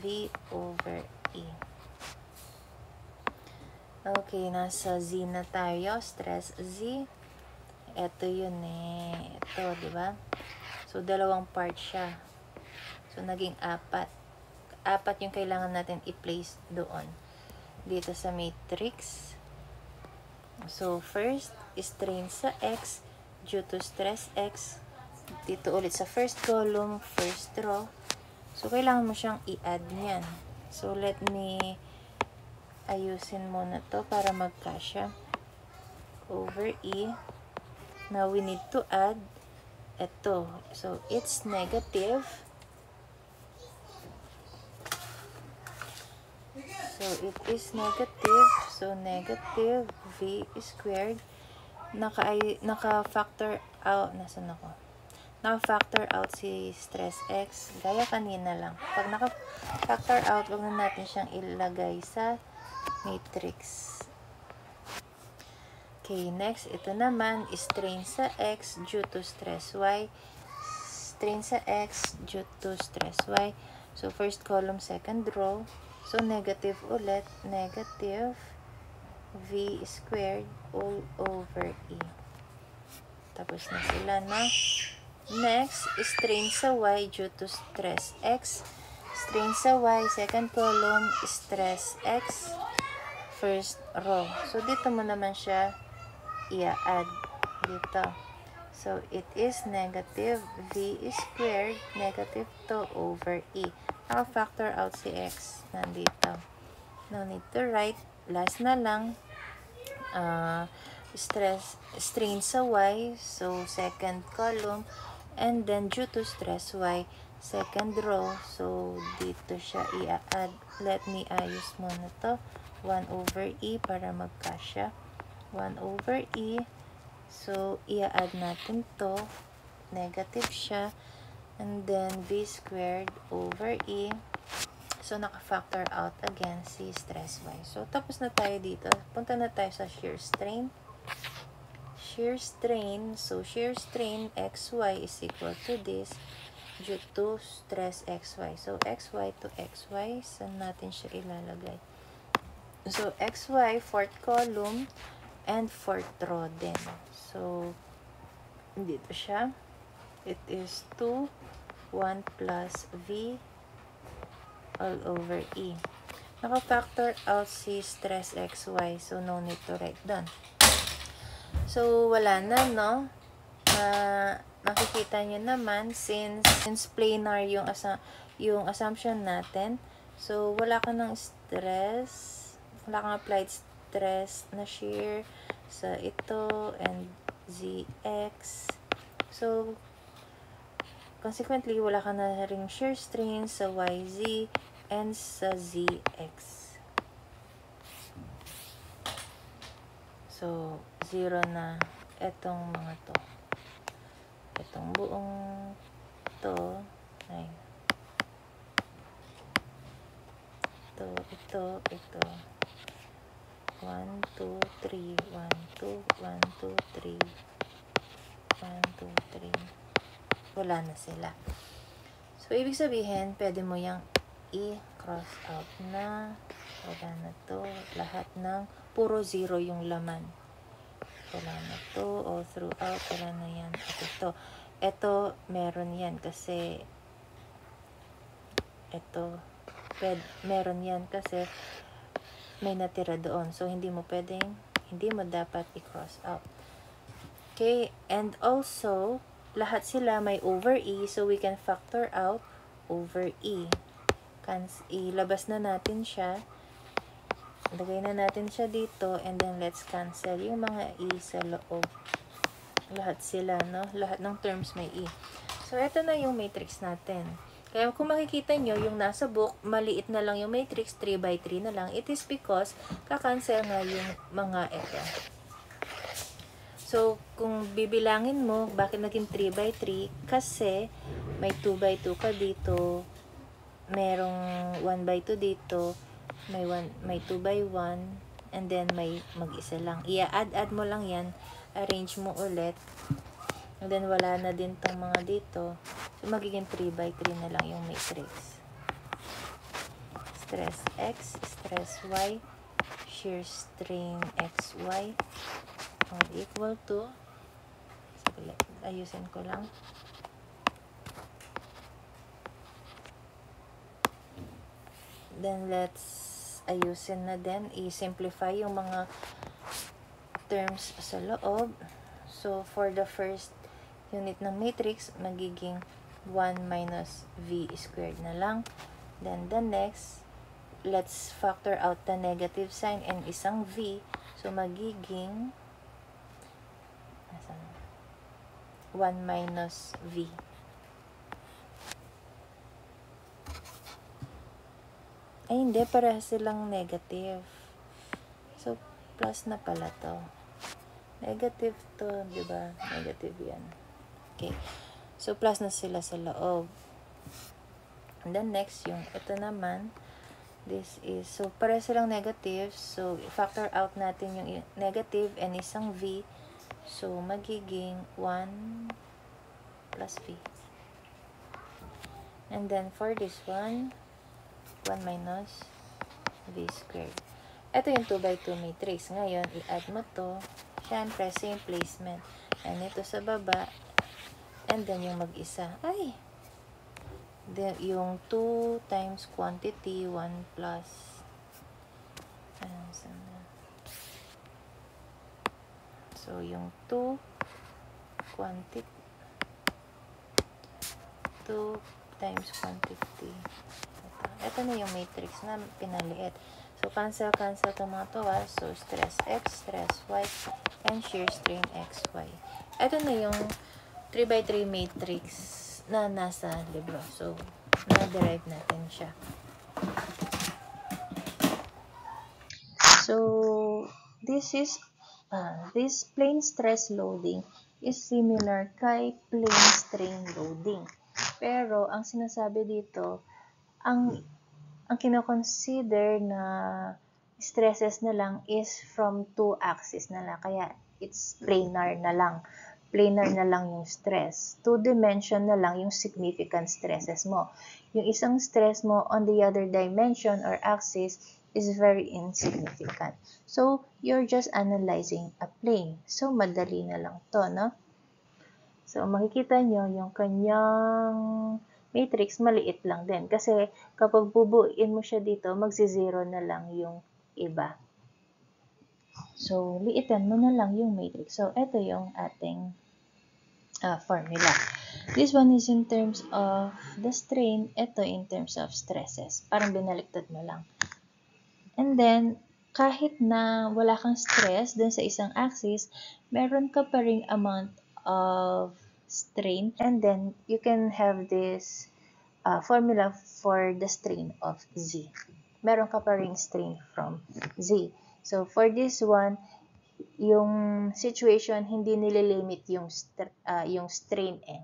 V over E. Okay, nasa Z na tayo. Stress Z. Ito yun eh. Ito, di ba? So, dalawang part siya. So, naging 4. 4 yung kailangan natin i-place doon. Dito sa matrix. So, first, strain sa X due to stress X. Dito ulit sa first column, first row. So, kailangan mo siyang i-add niyan. So, let me ayusin muna to para magkasya. Over E. Now, we need to add ito. So, it's negative. So, it is negative. So, negative V squared. Naka-factor out. Nasaan ako? Naka-factor out si stress X. Gaya kanina lang. Pag naka-factor out, huwag na natin siyang ilagay sa matrix. Okay, next, ito naman, strain sa X due to stress Y. Strain sa X due to stress Y. So, first column, second row. So, negative ulit. Negative V squared all over E. Tapos na sila, no? Next, strain sa Y due to stress X. Strain sa Y, second column, stress X, first row. So, dito mo naman siya i-add dito. So, it is negative V squared, negative 2 over E. Naka-factor out si X. Nandito. No need to write. Last na lang. Strain sa Y. So, second column. And then, due to stress Y, second row. So, dito siya i-add. Let me ayos muna to. 1 over E para magkasya. 1 over E. So, i-add natin to. Negative siya. And then, V squared over E. So, naka-factor out again si stress Y. So, tapos na tayo dito. Punta na tayo sa shear strain. Shear strain. So, shear strain XY is equal to this due to stress XY. So, XY to XY. Saan natin siya ilalagay? So, XY, fourth column, and fourth row din. So, dito siya. It is 2, 1 plus V all over E. Naka-factor out si stress XY. So, no need to write down. So, wala na, no? Makikita nyo naman, since planar yung assumption natin, so, wala ka ng stress, wala kang applied stress na shear sa ito and ZX. So, consequently, wala ka na ring shear strain sa YZ and sa ZX. So, 0 na etong mga to. Itong buong to, ay, ito. 1, 2, 3, 1, 2, 1, 2, 3, 1, 2, 3. Wala na sila. So, ibig sabihin, pwede mo yung i-cross out na wala na to. Lahat ng puro 0 yung laman. Wala na to. All throughout, wala na yan. At ito, meron yan kasi meron yan kasi may natira doon. So, hindi mo dapat i-cross out. Okay, and also, lahat sila may over E, so we can factor out over E. Ilabas na natin siya. Lagay na natin siya dito, and then let's cancel yung mga E sa loob. Lahat sila, no? Lahat ng terms may E. So, ito na yung matrix natin. Kaya kung makikita nyo, yung nasa book, maliit na lang yung matrix, 3 by 3 na lang. It is because, kakancel nga yung mga ito. So, kung bibilangin mo, bakit naging 3 by 3? Kasi, may 2 by 2 ka dito, merong 1 by 2 dito, may 2 by 1, and then may mag-isa lang. Add mo lang yan, arrange mo ulit, and then wala na din tong mga dito. So, magiging 3 by 3 na lang yung matrix. Stress X, stress Y, shear strain XY, all equal to, ayusin ko lang. Then, let's ayusin na din. I-simplify yung mga terms sa loob. So, for the first unit ng matrix, magiging 1 minus V squared na lang. Then, the next, let's factor out the negative sign and isang V. So, magiging 1 minus V. Ay, hindi. Parehas silang negative. So, plus na pala to. Negative to, diba? Negative yan. Okay. So, plus na sila sa loob. And then, next, yung ito naman, this is, so, parehas silang negative. So, factor out natin yung negative and isang V. So, magiging 1 plus V. And then, for this one, 1 minus V squared. Ito yung 2 by 2 matrix. Ngayon, i-add mo to. Siyempre, same placement. And ito sa baba. And then, yung mag-isa. Ay! Yung 2 times quantity, 1 plus. So, yung 2 quantity. 2 times quantity. Ito na yung matrix na pinaliit. So, cancel itong mga to. So, stress X, stress Y, and shear strain XY. Ito na yung 3 by 3 matrix na nasa libro. So, na-derive natin siya. So, this plane stress loading is similar kay plane strain loading. Pero, ang sinasabi dito, ang kino-consider na stresses na lang is from 2 axis na lang. Kaya, it's planar na lang. Planar na lang yung stress. 2 dimension na lang yung significant stresses mo. Yung isang stress mo on the other dimension or axis is very insignificant. So, you're just analyzing a plane. So, madali na lang to, no? So, makikita nyo yung kanyang matrix, maliit lang din. Kasi, kapag bubuin mo siya dito, magsi-zero na lang yung iba. So, liitan mo na lang yung matrix. So, ito yung ating formula. This one is in terms of the strain. Ito in terms of stresses. Parang binaliktad mo lang. And then, kahit na wala kang stress dun sa isang axis, meron ka pa ring amount of strain, and then you can have this formula for the strain of Z. Meron ka pa ring strain from Z. So, for this one, yung situation, hindi nililimit yung strain eh.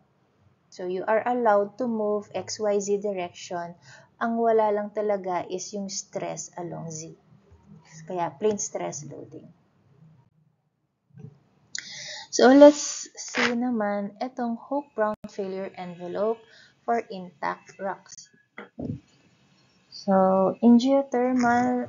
So, you are allowed to move XYZ direction. Ang wala lang talaga is yung stress along Z. Kaya, plane stress loading. So, let's see naman itong Hoek-Brown failure envelope for intact rocks. So, in geotechnical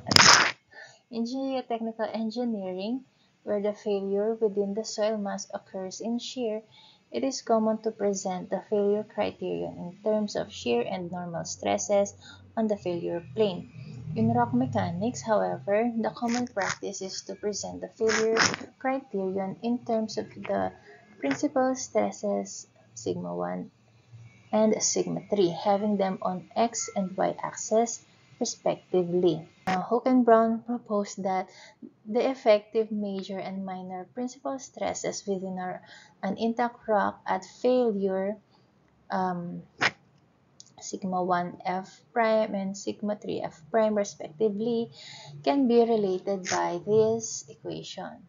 engineering, where the failure within the soil mass occurs in shear, it is common to present the failure criterion in terms of shear and normal stresses on the failure plane. In rock mechanics, however, the common practice is to present the failure criterion in terms of the principal stresses sigma 1 and sigma 3, having them on x and y axis respectively. Hoek and Brown proposed that the effective major and minor principal stresses within an intact rock at failure sigma 1 f prime and sigma 3 f prime respectively can be related by this equation.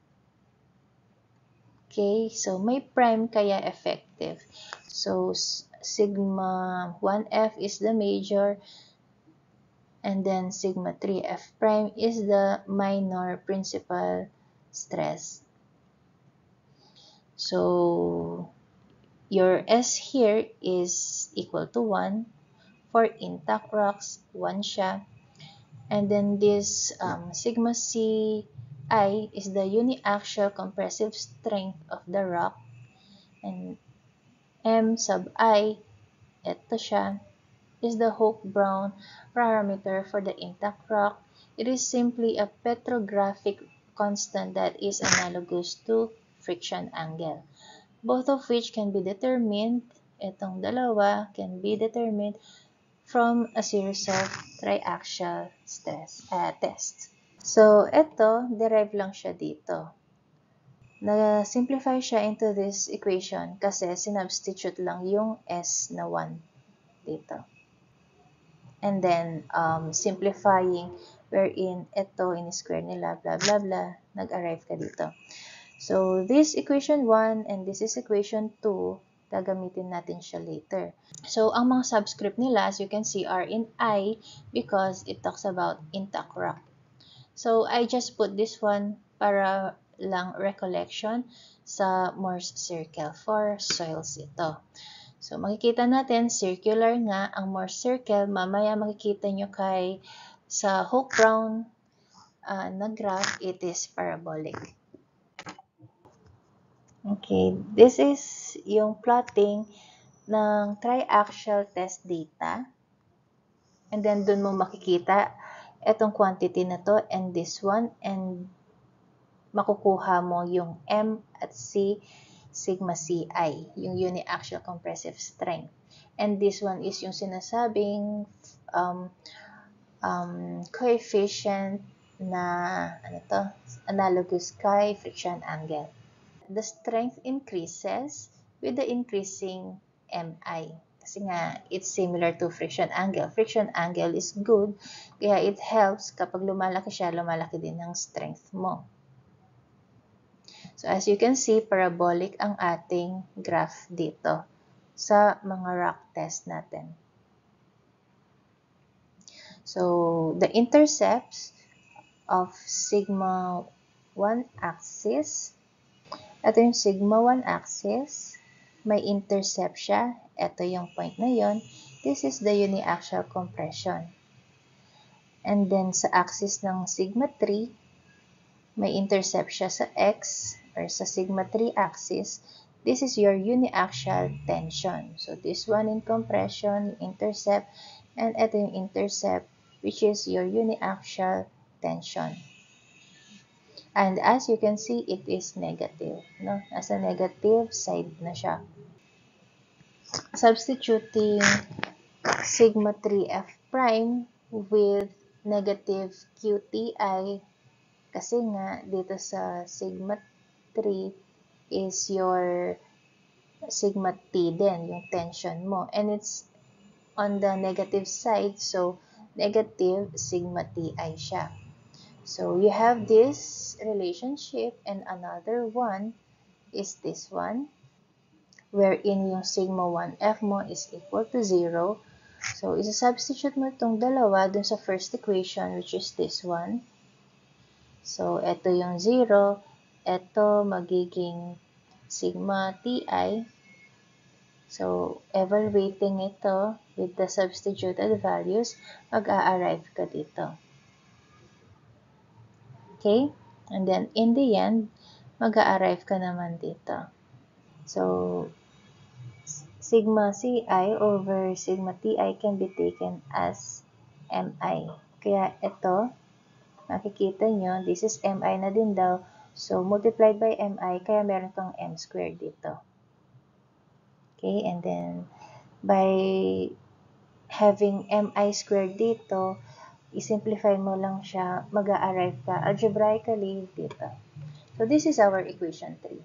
Okay, so may prime kaya effective. So sigma 1f is the major, and then sigma 3f prime is the minor principal stress. So your S here is equal to 1. For intact rocks, 1 siya. And then this sigma C I is the uniaxial compressive strength of the rock. And M sub I, ito siya, is the Hoek-Brown parameter for the intact rock. It is simply a petrographic constant that is analogous to friction angle, both of which can be determined, itong dalawa can be determined from a series of triaxial tests. So, ito, derive lang siya dito. Na-simplify siya into this equation kasi sinubstitute lang yung S na 1 dito. And then, simplifying wherein ito in-square nila, blah, blah, blah, nag-arrive ka dito. So, this equation 1 and this is equation 2, gagamitin natin siya later. So, ang mga subscript nila, as you can see, are in I because it talks about intact rock. So, I just put this one para lang recollection sa Morse circle for soils ito. So, makikita natin, circular nga ang Morse circle. Mamaya makikita nyo sa Hoek-Brown na graph, it is parabolic. Okay, this is yung plotting ng triaxial test data. And then, dun mo makikita itong quantity na to and this one. And makukuha mo yung M at C sigma CI, yung uniaxial compressive strength. And this one is yung sinasabing coefficient na analogous kay friction angle. The strength increases with the increasing MI. Kasi nga, it's similar to friction angle. Friction angle is good, kaya it helps kapag lumalaki siya, lumalaki din ang strength mo. So, as you can see, parabolic ang ating graph dito sa mga rock test natin. So, the intercepts of sigma 1 axis, ito yung sigma 1 axis, may intercept siya, ito yung point na yon. This is the uniaxial compression. And then sa axis ng sigma 3, may intercept siya sa x or sa sigma 3 axis. This is your uniaxial tension. So this one in compression, intercept, and ito yung intercept, which is your uniaxial tension. And as you can see, it is negative. No? Nasa negative side na siya. Substituting sigma 3f prime with negative QTI, kasi nga dito sa sigma 3 is your sigma T din, yung tension mo. And it's on the negative side, so negative sigma TI siya. So you have this relationship, and another one is this one, wherein yung sigma 1F mo is equal to 0. So, isa-substitute mo itong dalawa dun sa first equation, which is this one. So, ito yung 0. Ito magiging sigma Ti. So, evaluating ito with the substituted values, mag-a-arrive ka dito. Okay? And then, in the end, mag-a-arrive ka naman dito. So, sigma Ci over sigma Ti can be taken as Mi. Kaya ito, makikita nyo, this is Mi na din daw. So, multiplied by Mi, kaya meron kang M squared dito. Okay, and then, by having Mi squared dito, i-simplify mo lang siya, mag-a-arrive ka algebraically dito. So, this is our equation 3.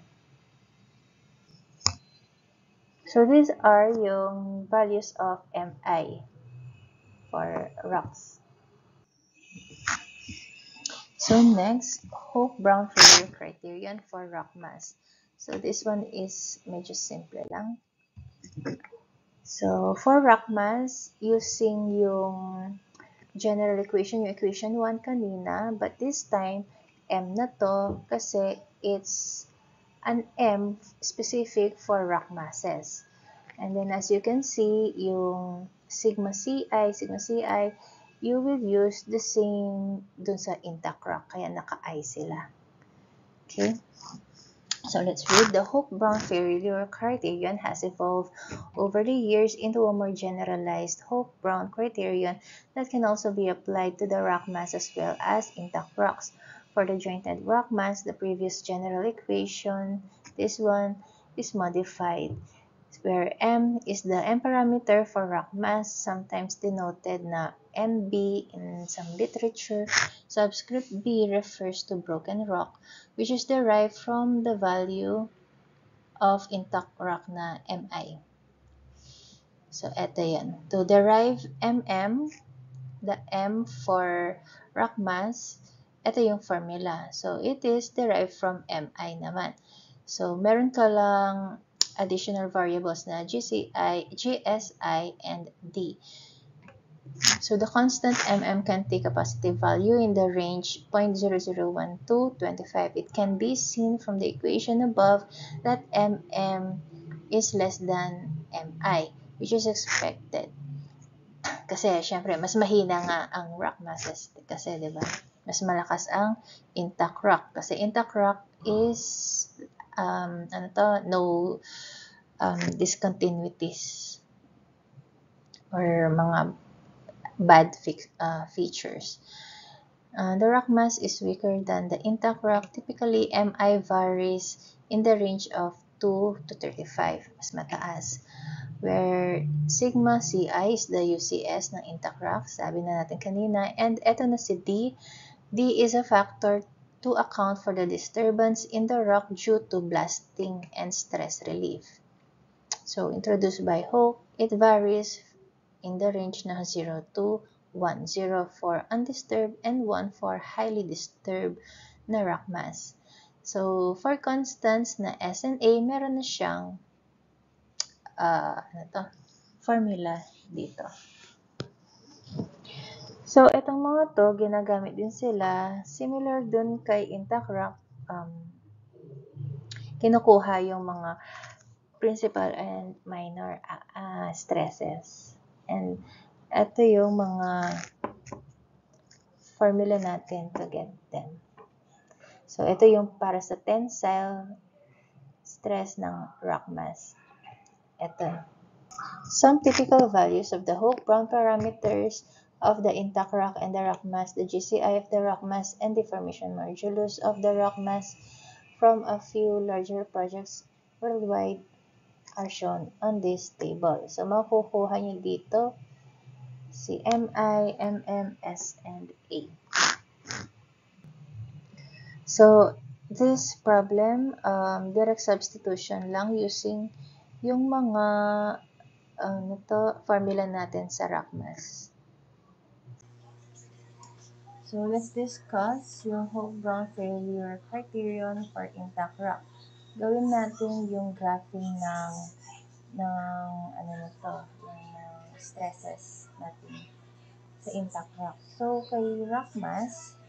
So, these are yung values of Mi for rocks. So next, Hope-Brown-Ferrier criterion for rock mass. So this one is medyo simple lang. So for rock mass, using yung general equation, yung equation 1 kanina, but this time, M na to kasi it's an M specific for rock masses. And then as you can see, yung sigma Ci, you will use the same dun sa intact rock, kaya naka-I sila. Okay? So let's read. The Hope-Brown-Ferrier criterion has evolved over the years into a more generalized Hope-Brown criterion that can also be applied to the rock mass as well as intact rocks. For the jointed rock mass, the previous general equation, this one, is modified, where M is the M parameter for rock mass, sometimes denoted na MB in some literature. Subscript B refers to broken rock, which is derived from the value of intact rock na Mi. So, eto yan. To derive MM, the M for rock mass, ito yung formula. So, it is derived from Mi naman. So, meron ka lang additional variables na GSI, and D. So the constant mm can take a positive value in the range 0.0012 to 25. It can be seen from the equation above that mm is less than mi, which is expected. Kasi syempre mas mahina nga ang rock masses kasi 'di ba? Mas malakas ang intact rock kasi intact rock is no discontinuities or mga bad features. The rock mass is weaker than the intact rock. Typically, Mi varies in the range of 2 to 35, mas mataas. Where sigma Ci is the UCS ng intact rock, sabi na natin kanina, and eto na si D. D is a factor to account for the disturbance in the rock due to blasting and stress relief. So, introduced by Hope, it varies in the range na 0 to 1, 0 for undisturbed and 1 for highly disturbed na rock mass. So, for constants na S and A, meron na siyang formula dito. So, itong mga to, ginagamit din sila, similar dun kay intact rock, kinukuha yung mga principal and minor stresses. And ito yung mga formula natin to get them. So, ito yung para sa tensile stress ng rock mass. Ito. Some typical values of the Hope-Brown parameters of the intact rock and the rock mass, the GCI of the rock mass, and deformation modulus of the rock mass from a few larger projects worldwide are shown on this table. So, makukuha nyo dito si MI, MM, S, and A. So, this problem, direct substitution lang using yung mga formula natin sa rock mass. So, So let's discuss yung Hope Brown failure criterion for intact rock. Gawin natin yung graphing ng ano na to, yung stresses natin sa intact rock. So kay rock mass,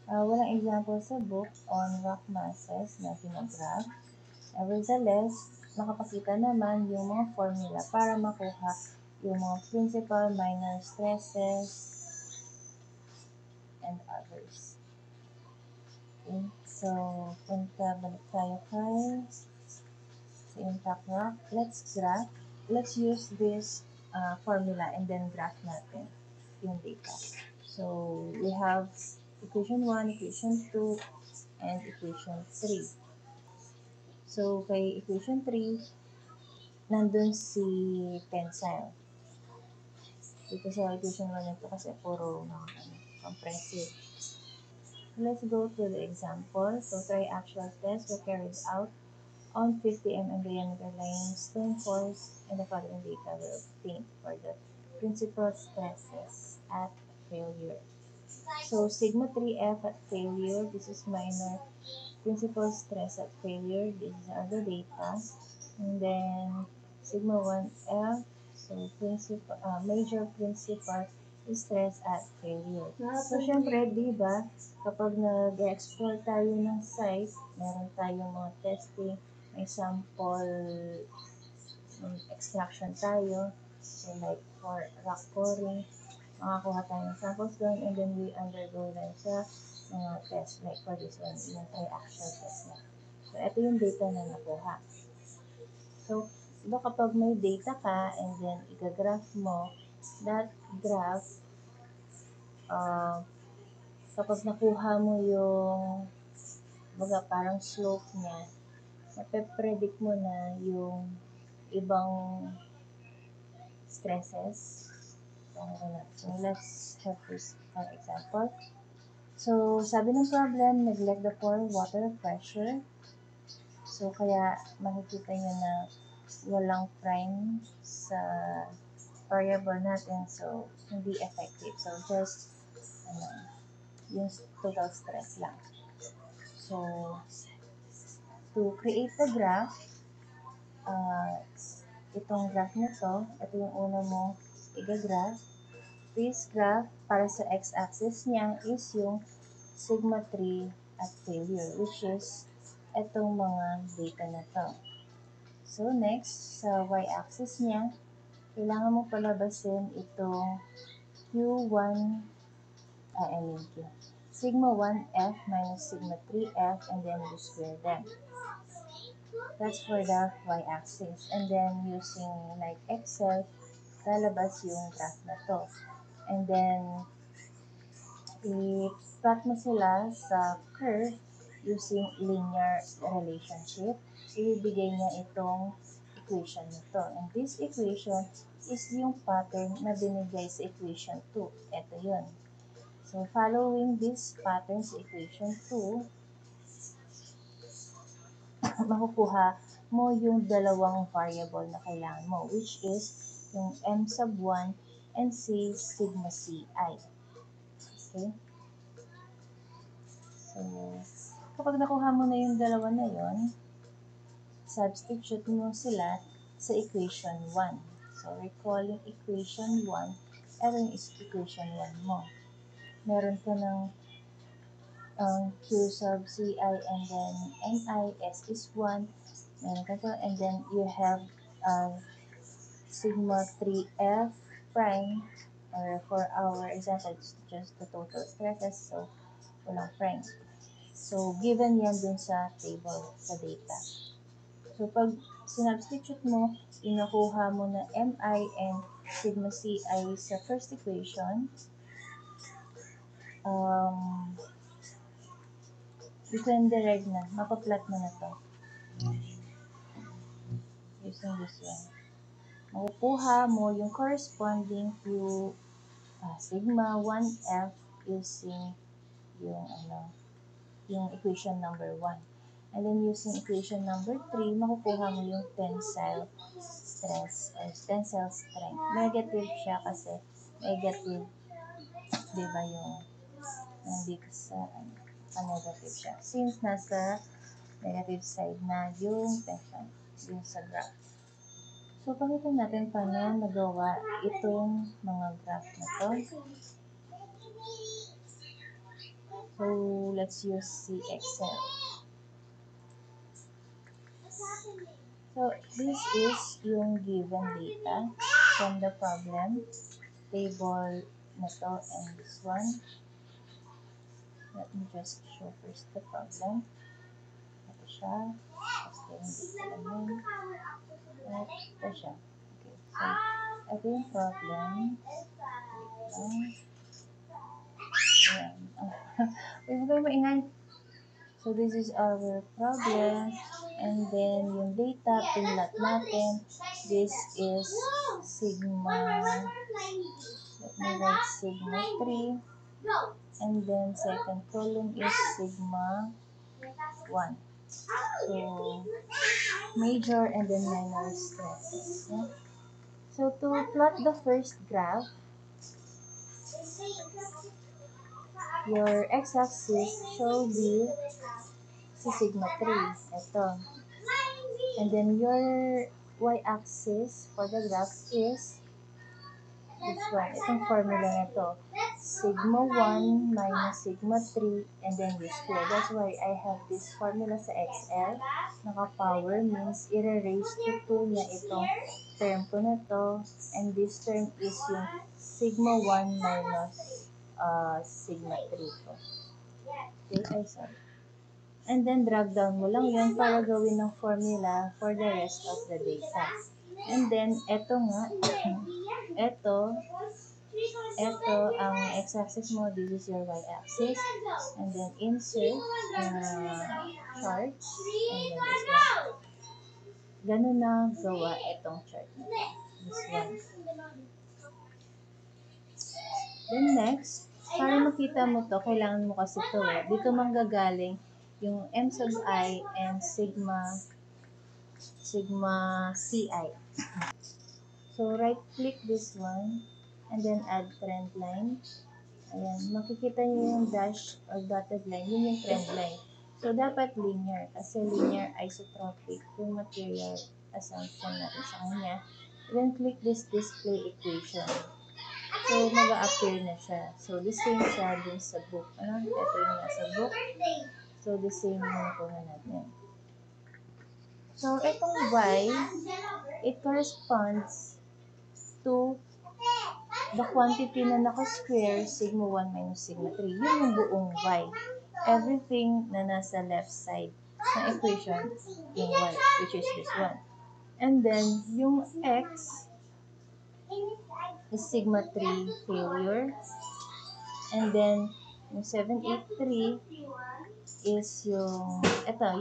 walang example sa book on rock masses na pinagraph. Nevertheless, makapakita naman yung mga formula para makuha yung mga principal, minor stresses, and others. Okay, so balik tayo sa intact rock. Let's use this formula and then graph natin yung data. So we have equation 1, equation 2, and equation 3. So kay equation 3, nandun si tensile. Dito sa equation 1 nito kasi puro compressive. Let's go to the example. So triaxial tests were carried out on 50 mm diameter limestone force, and the following data were obtained for the principal stresses at failure. So sigma 3F at failure, this is minor principal stress at failure, these are the data. And then sigma 1F, so major principal stress at failure. So syempre, di ba, kapag nag-explore tayo ng site, meron tayong mga testing, may sample extraction tayo. So like for rock coring, makakuha tayo ng samples doon, and then we undergo lang sa mga test. Like for this one, yung triaxial test na. So ito yung data na nakuha. So, diba kapag may data ka and then i-graph mo, that graph, kapag nakuha mo yung parang slope niya, mape-predict mo na yung ibang stresses. So, let's have this for example. So, sabi ng problem, neglect the poor water pressure. So, kaya makikita nyo na walang prime sa variable natin. So, hindi effective. So, just, yung total stress lang. So, to create the graph, itong graph na to, ito yung una mong i-graph. This graph, para sa x-axis niya, is yung sigma 3 at failure, which is itong mga data na to. So, next, sa y-axis niya, kailangan mo palabasin itong Q1, sigma 1F minus sigma 3F, and then you square them. That's for the y-axis. And then, using like Excel, lalabas yung graph na to. And then, i-plot mo sila sa curve using linear relationship. Ibibigay niya itong equation nito. And this equation is yung pattern na binigay sa equation 2. Ito yun. So, following this pattern sa equation 2, makukuha mo yung dalawang variable na kailangan mo, which is yung M sub 1 and C sigma Ci. Okay? So, kapag nakuha mo na yung dalawa na yon, substitute mo sila sa equation 1. So, recalling equation 1, ito yung equation 1 mo. Meron ka ng Q sub Ci and then Mi, S is 1. Meron ka to, and then you have sigma 3F prime, or for our example, it's just the total stresses, so walang prime. So, given yan dun sa table, sa data. So, pag sinubstitute mo, inakuha mo na Mi and sigma Ci sa first equation, you can derive na, mapaplot mo na to. Using this one. Makukuha mo yung corresponding to sigma 1F using yung equation number 1. And then using equation number 3, makukuha mo yung tensile stress or tensile strength. Negative siya kasi negative Diba yung nandito sa negative siya. Since nasa negative side na yung tension, yung sa graph. So, pakita natin paano magawa itong mga graph na to. So, let's use the Excel. So, this is yung given data from the problem. Table na to and this one. Let me just show first the problem. Ito siya. Kasi hindi ko naman. Ito siya. Okay. So, ito yung problem. Ayan. Huwag kayo maingay. So, this is our problem. And then, yung data, pinlat natin. This is sigma. Let me write sigma 3. And then, second column is sigma 1. So, major and then minor stresses. Yeah? So, to plot the first graph, your x-axis shall be si sigma 3. Ito. And then your y-axis for the graph is this one. Itong formula na to. Sigma 1 minus sigma 3 and then you square. That's why I have this formula sa Excel. Naka-power means i-raise to 2 niya itong term ko na to. And this term is yung sigma 1 minus sigma 3 ko. Okay, ay sorry. And then drag down mo lang yun para gawin ng formula for the rest of the data. And then, eto nga, eto ang x-axis mo, this is your y-axis. And then insert chart. And then this one. Ganun na gawa itong chart na to. This one. Then next, para makita mo to, kailangan mo kasi to dito manggagaling yung m sub I and sigma ci. So, right-click this one, and then add trend line. Ayan, makikita nyo yung dash or dotted line, yun yung trend line. So, dapat linear, kasi linear isotropic yung material assumption natin sa kanya. Then, click this display equation. So, mag-a-appear na siya. So, the same siya dun sa book. Ito yung nasa book. So, the same yung nakuha natin. So, itong y, it corresponds to the quantity na naka-square, sigma 1 minus sigma 3. Yun yung buong y. Everything na nasa left side ng equation, yung y, which is this one. And then, yung x is sigma 3 failure. And then, yung 783 is yung,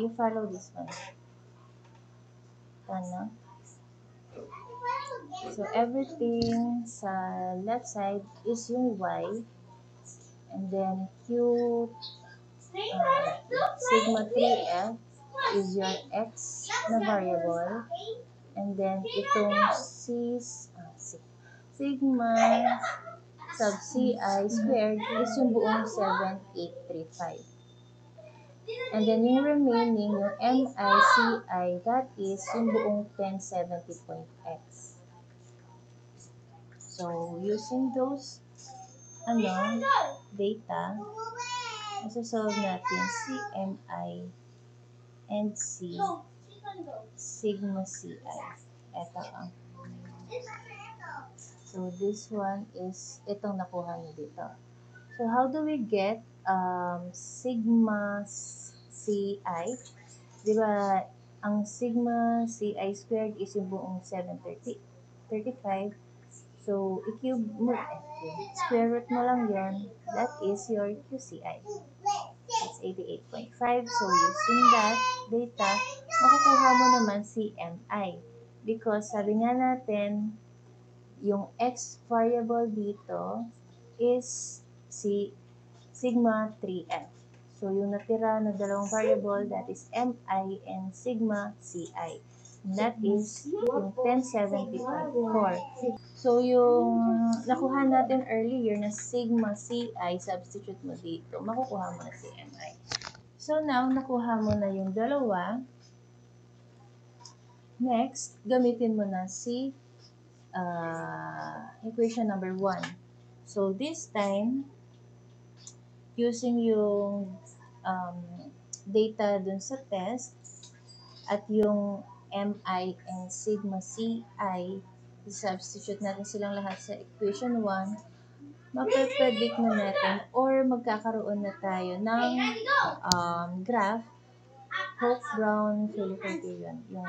you follow this one. Tana. So, everything sa left side is yung y. And then, sigma 3f is your x na variable. And then, itong sigma sub ci squared is yung buong 7835. And then, yung remaining, yung MICI, that is yung buong 1070.x. So, using those data, masasolve natin CMI and sigma CI. Ito ang. So, this one is itong nakuha nyo dito. So, how do we get sigma CI? Diba, ang sigma CI squared is yung buong 735. So, square root mo lang yon. That is your QCI. It's 88.5. So, using that data, makukuha mo naman CMI. Because sabi nga natin, yung x variable dito is sigma 3f. So, yung natira na dalawang variable, that is MI and sigma CI. That is yung 1074. So, yung nakuha natin earlier na sigma CI, substitute mo dito, makukuha mo na si MI. So, now, nakuha mo na yung dalawa. Next, gamitin mo na si equation number 1. So, this time, using yung data dun sa test at yung MI and sigma CI, substitute natin silang lahat sa equation 1, mape-predict na natin or magkakaroon na tayo ng graph, Hoek-Brown criterion, yung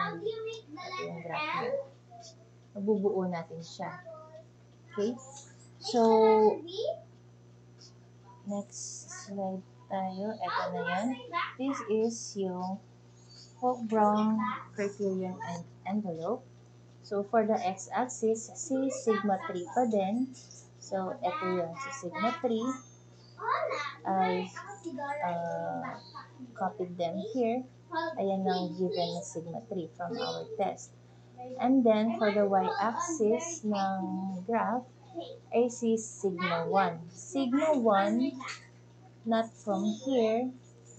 graph niya. Mabubuo natin siya. Okay? So, next slide tayo. Ito na yan. This is yung Hoek-Brown criterion and envelope. So, for the x-axis, si sigma 3 pa din. So, ito yun. Si sigma 3, I copied them here. Ayan ang given na sigma 3 from our test. And then, for the y-axis ng graph, I see sigma 1. Sigma 1, not from here,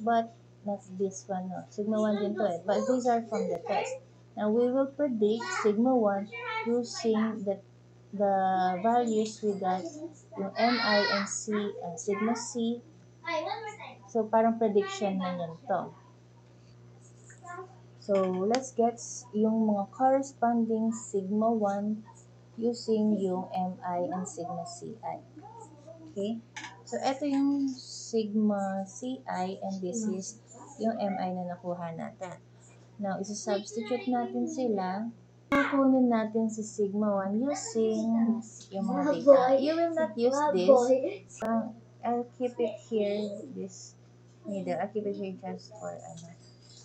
but not this one. No. Sigma 1 din to eh. But these are from the test. Now, we will predict sigma 1 using the values we got, yung MI and sigma C. So, parang prediction na yun to. So, let's get yung mga corresponding sigma 1 using yung MI and sigma CI. Okay? So, ito yung sigma CI and this is yung MI na nakuha natin. Now, isa-substitute natin sila. Kukunin natin si sigma 1 using yung mga data. You will not use this. I'll keep it here, this middle. I'll keep it here just for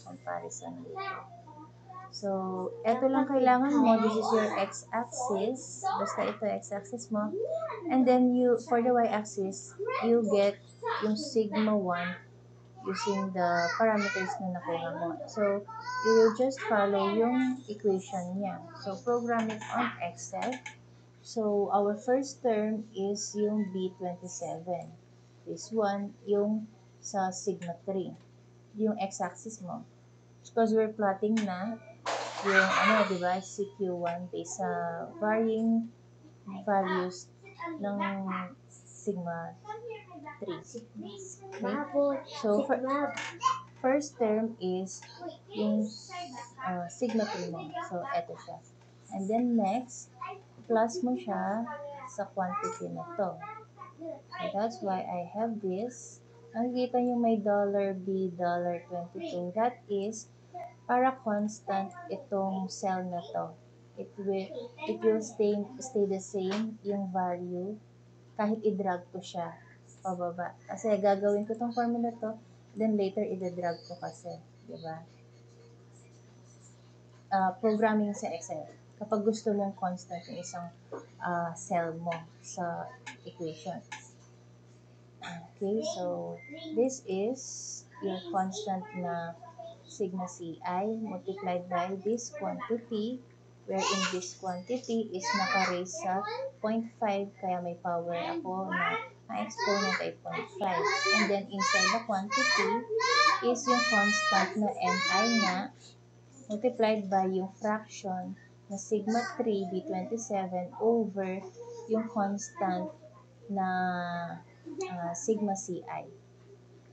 comparison later. So, eto lang kailangan mo. This is your x-axis. Basta ito x-axis mo. And then, for the y-axis, you get yung sigma 1 using the parameters na nakuha mo. So, you will just follow yung equation niya. So, program it on Excel. So, our first term is yung B27. This one, yung sa sigma 3. Yung x-axis mo. Because we're plotting na yung, diba, CQ1 based sa varying values ng sigma 3. Okay? So, first term is yung sigma 3 mo. So, eto siya. And then next, plus mo siya sa quantity na to. So, that's why I have this. Nakikita nyo may $B, $22. That is para constant itong cell na to. It will stay the same yung value kahit i-drag ko siya pababa. Kasi gagawin ko tong formula to, then later i-drag ko kasi, di ba? Programming sa Excel. Kapag gusto mong constant yung isang cell mo sa equation. Okay, so this is your constant na sigma CI multiplied by this quantity, wherein this quantity is naka-raise sa 0.5, kaya may power ako na exponent ay 0.5. And then inside the quantity is yung constant na MI nga multiplied by yung fraction na sigma 3 B27 over yung constant na sigma CI.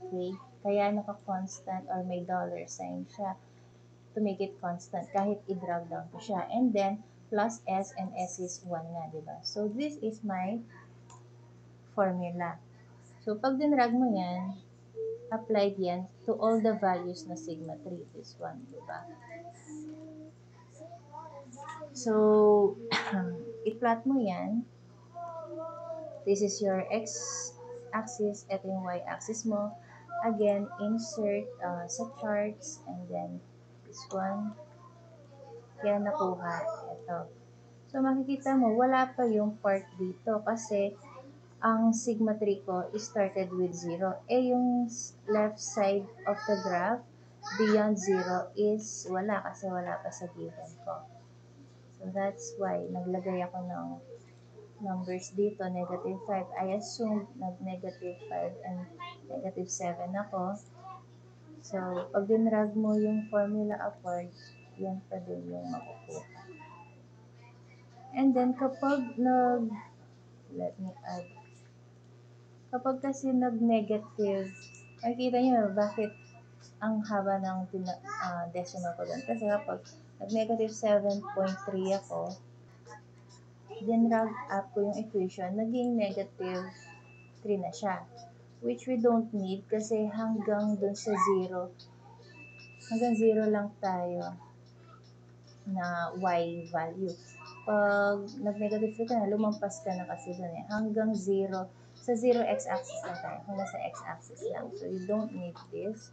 Okay? Kaya naka-constant or may dollar sign siya to make it constant kahit i-drag down ko siya. And then, plus S and S is 1 na, diba? So, this is my formula. So, pag dinrag mo yan, applied yan to all the values na sigma 3. This one, diba? So, i-plot mo yan. This is your x-axis, ito yung y-axis mo. Again, insert sa charts, and then this one. Kaya nakuha ito. So, makikita mo, wala pa yung part dito kasi ang sigma 3 ko is started with 0. Yung left side of the graph, beyond 0 is wala kasi wala pa sa given ko. So that's why naglagay ako ng numbers dito, negative 5. I assume nag-negative 5 and negative 7 ako. So, pag dinrag mo yung formula upward, yan pa din yung makukuha. And then, let me add. Kapag kasi nag-negative, makikita nyo bakit ang haba ng decimal ko doon. Kasi kapag nag-negative 7.3 ako, dinrag up ko yung equation, naging negative 3 na siya. Which we don't need kasi hanggang dun sa 0, hanggang 0 lang tayo na y value. Pag nag-negative ka na, lumampas ka na kasi dun eh. Hanggang 0, sa 0 x-axis lang tayo. Hanggang sa x-axis lang. So, you don't need this.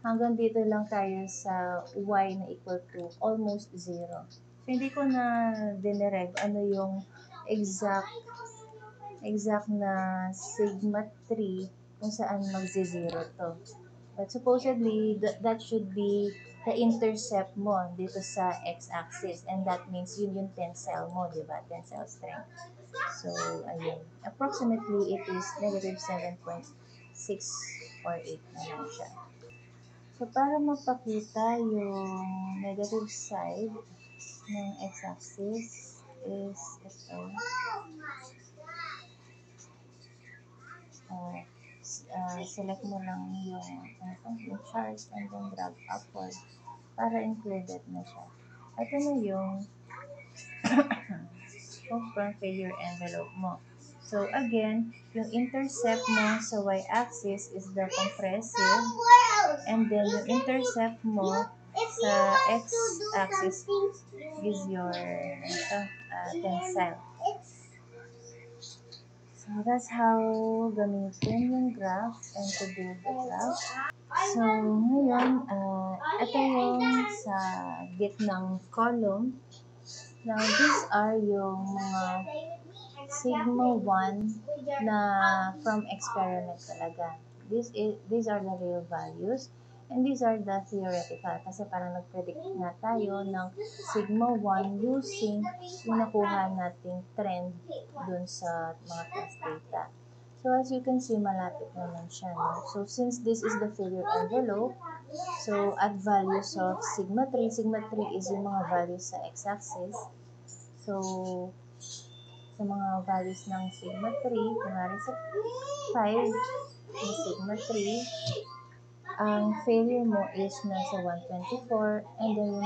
Hanggang dito lang tayo sa y na equal to almost 0. So, hindi ko na dinireg ano yung exact na sigma 3 kung saan mag-0 to. But supposedly, that should be the intercept mo dito sa x-axis. And that means yun yung tensile mo, di ba? Tensile strength. So, ayun. Approximately, it is negative 7.648 na lang siya. So, para mapakita yung negative side ng x-axis is ito. Select mo lang yung chart and then drag upward para included na siya. Ito na yung confirm failure envelope mo. So again, yung intercept mo sa y-axis is the compressive and then yung intercept mo sa x-axis is your tensile. So, that's how gamitin yung graph and to build the graph. So, ngayon, ito yung sa gitnang column. Now, these are yung mga sigma 1 na from experiment talaga. These are the real values. And these are the theoretical. Kasi parang nag-predict na tayo ng sigma 1 using yung nakuha nating trend dun sa mga test data. So, as you can see, malapit naman siya. No? So, since this is the failure envelope, so at values of sigma 3, sigma 3 is yung mga values sa x-axis. So, sa mga values ng sigma 3, kunwari sa 5, yung sigma 3, ang failure mo is nasa 124, and then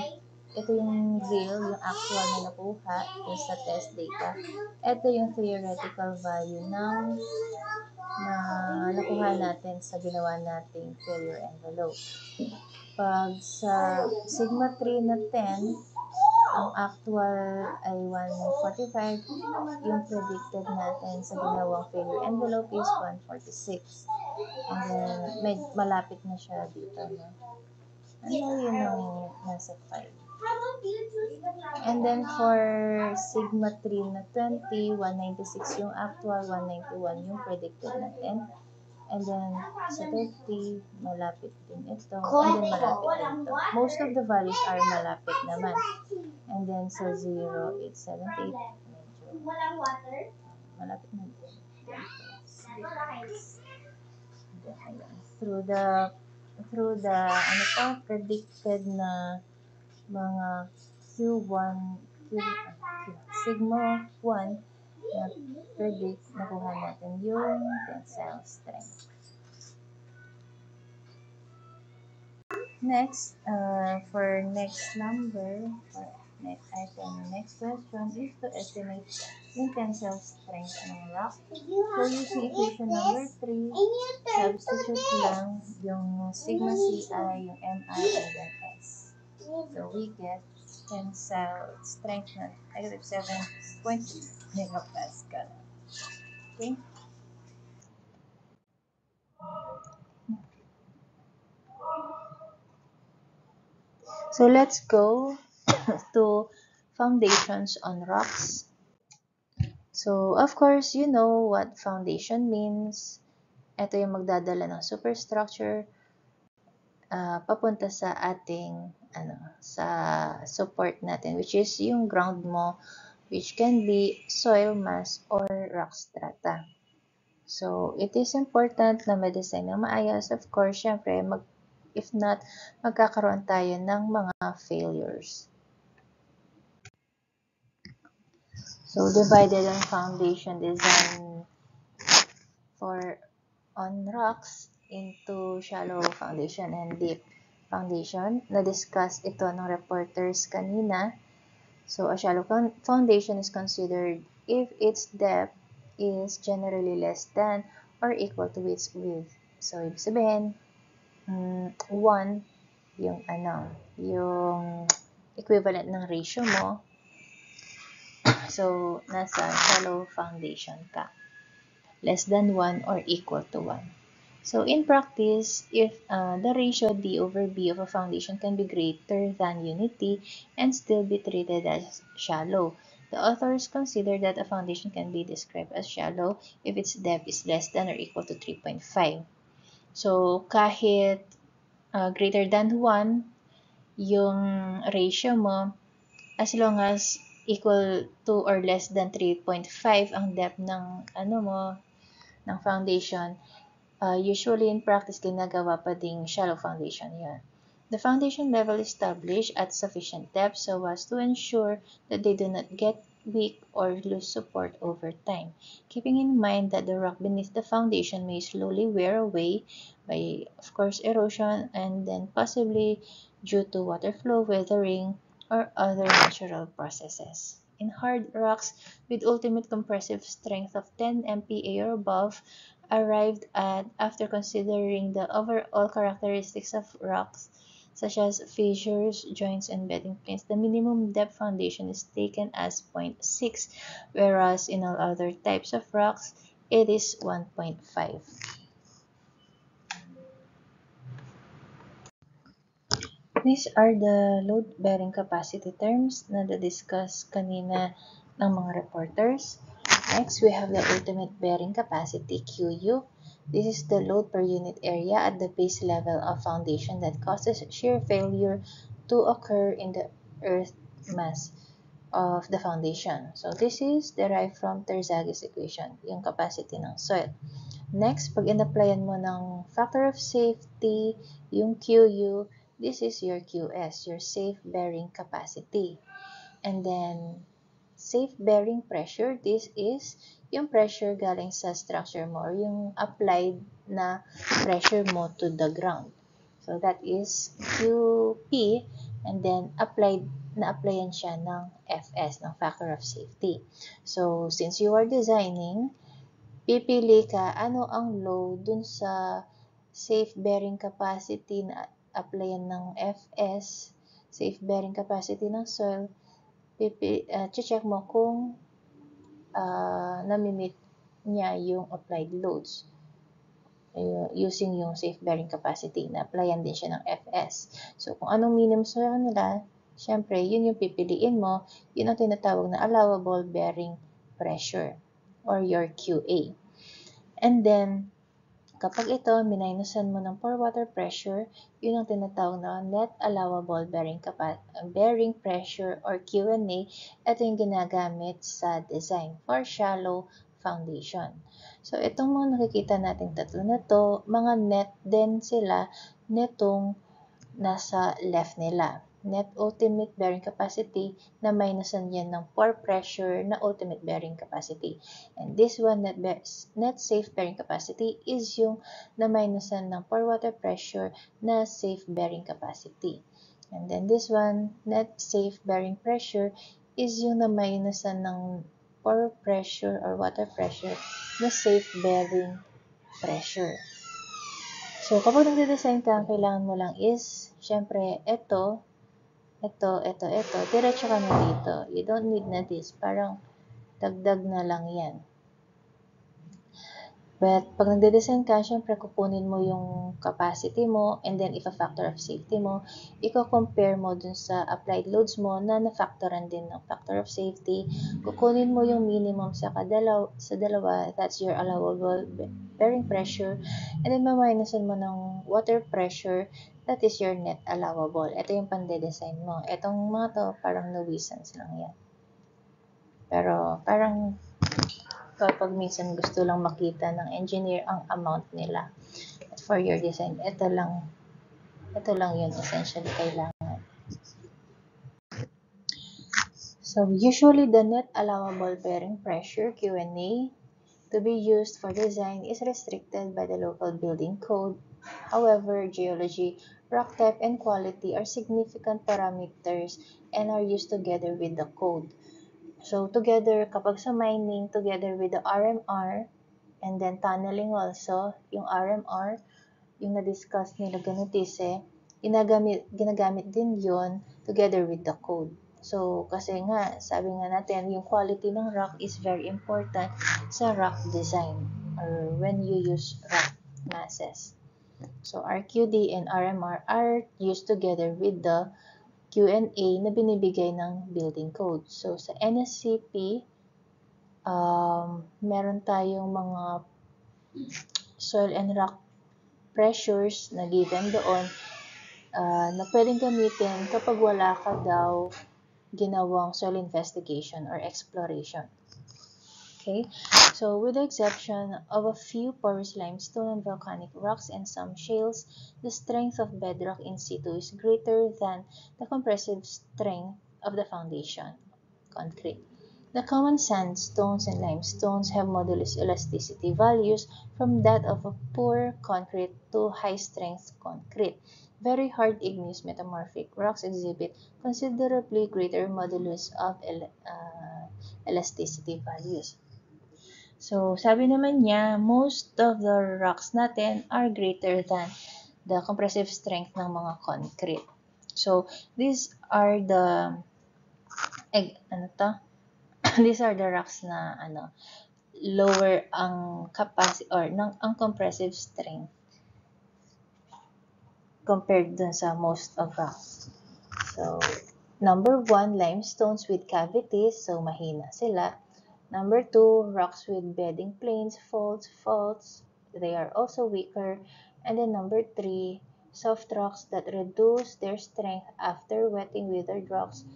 ito yung real, yung actual na nakuha sa test data. Ito yung theoretical value ng na nakuha natin sa ginawa nating failure envelope. Pag sa sigma 3 na 10, ang actual ay 145, yung predicted natin sa ginawang failure envelope is 146. And then, malapit na siya dito. No? Ano yun ang nasa 5? And then, for sigma 3 na 20, 196 yung actual, 191 yung predicted natin. And then, sa 30, malapit din ito. And then, malapit din ito. Most of the values are malapit naman. And then, sa 0, 8, 7, 8, medyo malapit na din. Through the predicted na mga sigma 1 na predict, nakuha natin yung tensile strength. Next, for next number, next question is to estimate yung tensile strength ng rock. So, using equation number 3, substitute lang yung sigma CI, yung MI, and then S. So, we get tensile strength na negative 7.3 megapascal. Okay? So, let's go to foundations on rocks. So, of course, you know what foundation means. Ito yung magdadala ng superstructure. papunta sa ating sa support natin, which is yung ground mo, which can be soil mass or rock strata. So, it is important na ma-design ng maayos. Of course, syempre, if not, magkakaroon tayo ng mga failures. So, divided on foundation design on rocks into shallow foundation and deep foundation. Na-discuss ito ng reporters kanina. So, a shallow foundation is considered if its depth is generally less than or equal to its width. So, ibig sabihin, 1, yung equivalent ng ratio mo. So, nasa shallow foundation ka. Less than 1 or equal to 1. So, in practice, if the ratio D over B of a foundation can be greater than unity and still be treated as shallow, the authors consider that a foundation can be described as shallow if its depth is less than or equal to 3.5. So, kahit greater than 1 yung ratio mo, as long as equal to or less than 3.5 ang depth ng ng foundation, usually in practice ginagawa pa ding shallow foundation yan. The foundation level established at sufficient depth so as to ensure that they do not get weak or lose support over time, keeping in mind that the rock beneath the foundation may slowly wear away by, of course, erosion and then possibly due to water flow, weathering, or other natural processes. In hard rocks with ultimate compressive strength of 10 MPa or above, arrived at after considering the overall characteristics of rocks such as fissures, joints, and bedding planes, the minimum depth foundation is taken as 0.6, whereas in all other types of rocks, it is 1.5. These are the load-bearing capacity terms na na-discuss kanina ng mga reporters. Next, we have the ultimate bearing capacity, QU. This is the load per unit area at the base level of foundation that causes shear failure to occur in the earth mass of the foundation. So, this is derived from Terzaghi's equation, yung capacity ng soil. Next, pag in-applyan mo ng factor of safety, yung QU, this is your QS, your safe bearing capacity. And then, safe bearing pressure, this is yung pressure galing sa structure mo or yung applied na pressure mo to the ground. So, that is QP and then na-applyan siya ng FS, ng factor of safety. So, since you are designing, pipili ka ano ang load dun sa safe bearing capacity na applyan ng FS, safe bearing capacity ng soil, check mo kung nami-meet niya yung applied loads using yung safe bearing capacity na applyan din siya ng FS. So, kung anong minimum sa kanila, syempre, yun yung pipiliin mo, yun ang tinatawag na allowable bearing pressure or your QA. And then, kapag ito, minusan mo ng pore water pressure, yun ang tinatawag na net allowable bearing pressure or Q&A. Ito yung ginagamit sa design for shallow foundation. So, itong mga nakikita nating tatlo na to, mga net din sila netong nasa left nila. Net ultimate bearing capacity na minusan yan ng pore pressure na ultimate bearing capacity. And this one, net safe bearing capacity, is yung na minusan ng pore water pressure na safe bearing capacity. And then this one, net safe bearing pressure, is yung na minusan ng pore pressure or water pressure na safe bearing pressure. So, kapag nagde-design ka, ang kailangan mo lang is, syempre, ito, diretso ka na dito. You don't need na this. Parang dagdag na lang yan. But pag nagde-design ka, syempre kukunin mo yung capacity mo and then if a factor of safety mo, i-compare mo dun sa applied loads mo na na-factoran din ng factor of safety. Kukunin mo yung minimum sa dalawa, that's your allowable bearing pressure, and then maminusan mo ng water pressure, that is your net allowable. Ito yung pande-design mo. Etong mga to, parang nuisance lang yan. Pero parang kapag minsan gusto lang makita ng engineer ang amount nila for your design, ito lang yun essentially kailangan. So usually the net allowable bearing pressure QNA to be used for design is restricted by the local building code. However, geology, rock type, and quality are significant parameters and are used together with the code. So together, kapag sa mining, together with the RMR, and then tunneling also, yung RMR, yung na-discuss nila Ganotise, ginagamit din yon together with the code. So, kasi nga, sabi nga natin, yung quality ng rock is very important sa rock design or when you use rock masses. So, RQD and RMR are used together with the Q&A na binibigay ng building code. So, sa NSCP, meron tayong mga soil and rock pressures na given doon na pwedeng gamitin kapag wala ka daw ginawang soil investigation or exploration. Okay, so with the exception of a few porous limestone and volcanic rocks and some shales, the strength of bedrock in situ is greater than the compressive strength of the foundation concrete. The common sandstones and limestones have modulus elasticity values from that of a poor concrete to high-strength concrete. Very hard igneous metamorphic rocks exhibit considerably greater modulus of elasticity values. So, sabi naman niya, most of the rocks natin are greater than the compressive strength ng mga concrete. So, these are the these are the rocks na lower ang capacity or ang compressive strength compared dun sa most of rocks. So, number 1, limestones with cavities, so mahina sila. Number 2, rocks with bedding planes, faults, they are also weaker. And then number 3, soft rocks that reduce their strength after wetting withered rocks,